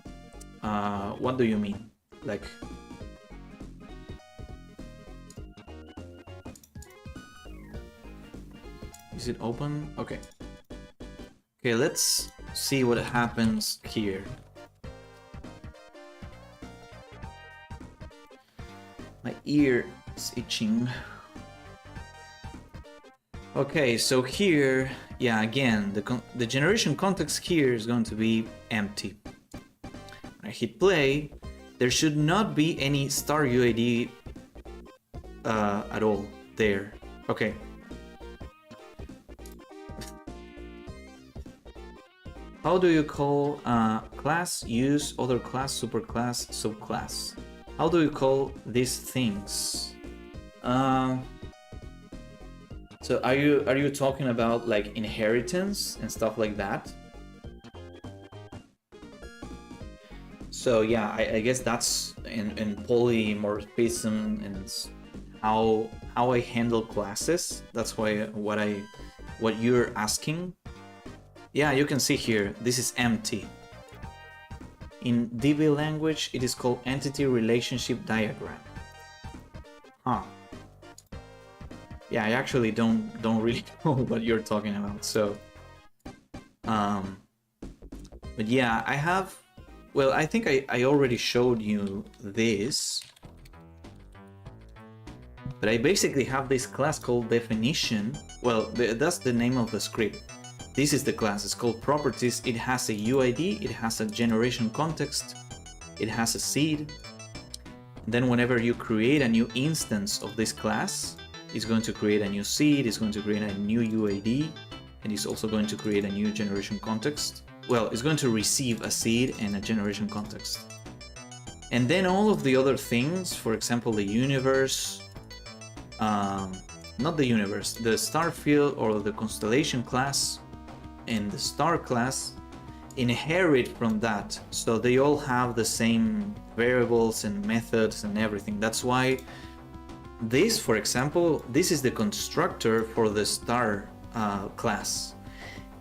[SPEAKER 1] What do you mean? Like, is it open? Okay. Okay, let's see what happens here. My ear is itching. Okay, so here, yeah, again, the generation context here is going to be empty. When I hit play, there should not be any star UID at all there. Okay. How do you call class, use, other class, superclass, subclass? How do you call these things? So are you talking about like inheritance and stuff like that? So yeah, I guess that's in polymorphism and how I handle classes. That's why what you're asking. Yeah, you can see here, this is empty. In DB language, it is called entity relationship diagram. Huh. Yeah, I actually don't really know what you're talking about. So, but yeah, I have. Well, I think I already showed you this. But I basically have this class called definition. Well, that's the name of the script. This is the class, it's called properties. It has a UID, it has a generation context, it has a seed. And then whenever you create a new instance of this class, it's going to create a new seed, it's going to create a new UID, and it's also going to create a new generation context. Well, it's going to receive a seed and a generation context. And then all of the other things, for example, the universe, not the universe, the star field or the constellation class, and the star class inherit from that, so they all have the same variables and methods and everything. That's why this, for example, this is the constructor for the star class,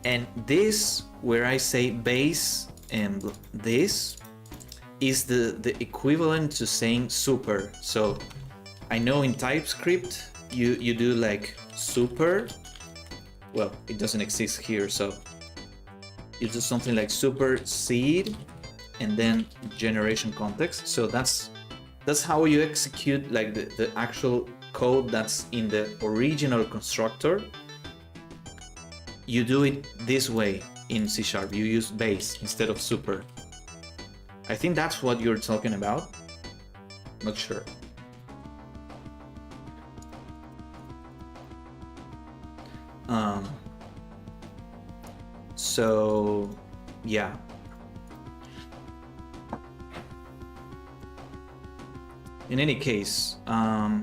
[SPEAKER 1] and this, where I say base, and this is the equivalent to saying super. So I know in TypeScript you do like super. Well, it doesn't exist here, so you do something like super seed and then generation context. So that's how you execute like the actual code that's in the original constructor. You do it this way in C#. You use base instead of super. I think that's what you're talking about. Not sure. So yeah. In any case, yeah,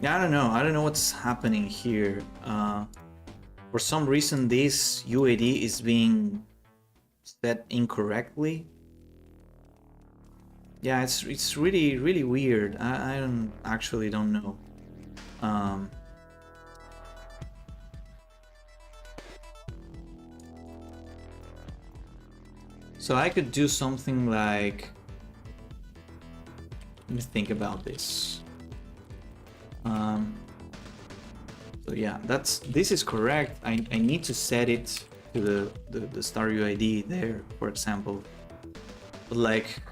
[SPEAKER 1] I don't know what's happening here. For some reason this UID is being set incorrectly. Yeah, it's really weird. I don't know. So I could do something like, let me think about this. So yeah, this is correct. I need to set it to the star UID there, for example. But like,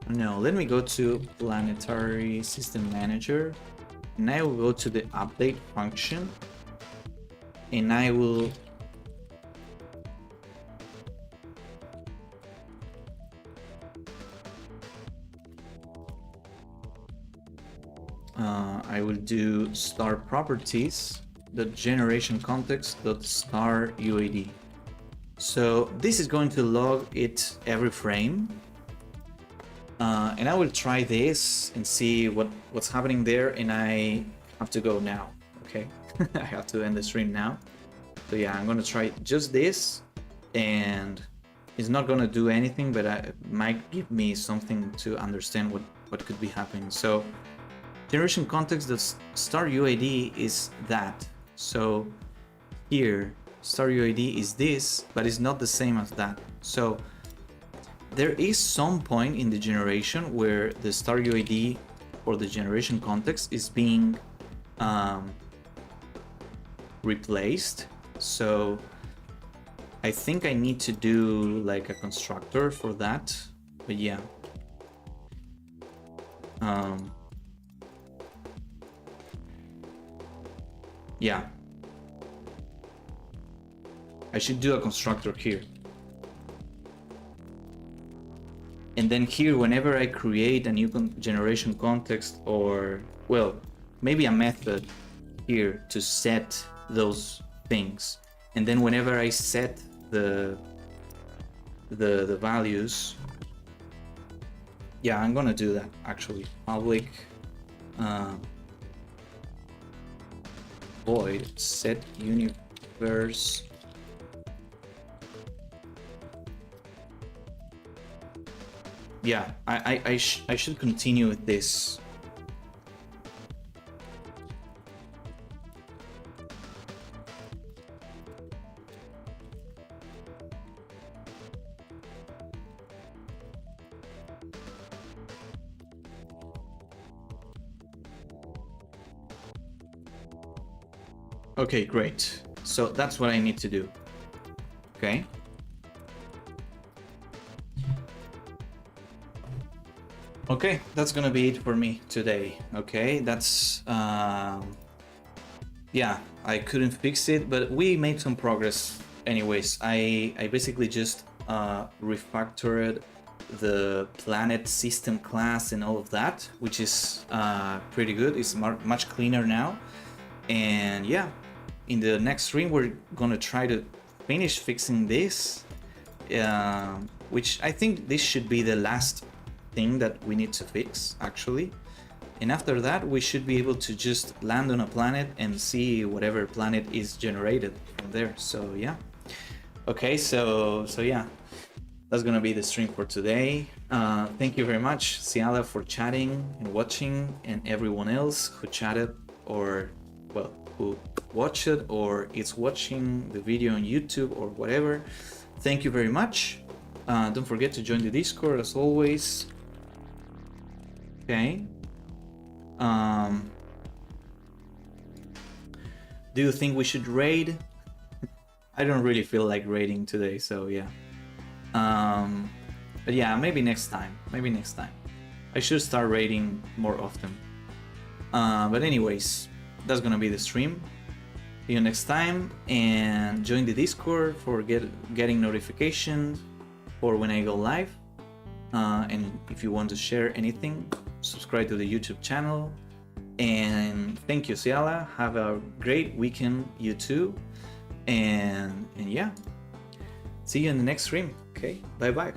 [SPEAKER 1] no, let me go to Planetary System Manager, and I will go to the update function, and I will do star properties .generation context .star UID. So this is going to log it every frame, and I will try this and see what's happening there. And have to go now. Okay, I have to end the stream now. So yeah, I'm gonna try just this, and it's not gonna do anything, but it might give me something to understand what could be happening. So generation context, the star UID is that. So here, star UID is this, but it's not the same as that. So there is some point in the generation where the star UID or the generation context is being replaced. So I think I need to do like a constructor for that, but yeah. Yeah, I should do a constructor here. And then here, whenever I create a new generation context, or well, maybe a method here to set those things, and then whenever I set the values, yeah, I'm gonna do that actually. Public void set universe. Yeah, I should continue with this. Okay, great. So that's what I need to do. Okay. Okay, that's gonna be it for me today. Okay, that's yeah, I couldn't fix it, but we made some progress anyways. I basically just refactored the planet system class and all of that, which is pretty good. It's much cleaner now. And yeah, in the next stream we're gonna try to finish fixing this, which I think this should be the last thing that we need to fix actually. And after that we should be able to just land on a planet and see whatever planet is generated from there. So yeah, okay, so yeah, that's gonna be the stream for today. Thank you very much, Ciala, for chatting and watching, and everyone else who chatted or well, who watched it or is watching the video on YouTube or whatever. Thank you very much. Don't forget to join the Discord as always. Okay. Do you think we should raid? I don't really feel like raiding today, so yeah. But yeah, maybe next time. Maybe next time. I should start raiding more often. But anyways, that's gonna be the stream. See you next time, and join the Discord for getting notifications for when I go live. And if you want to share anything, subscribe to the YouTube channel. And thank you, Ciala. Have a great weekend, you too. And yeah, see you in the next stream. Okay, bye bye.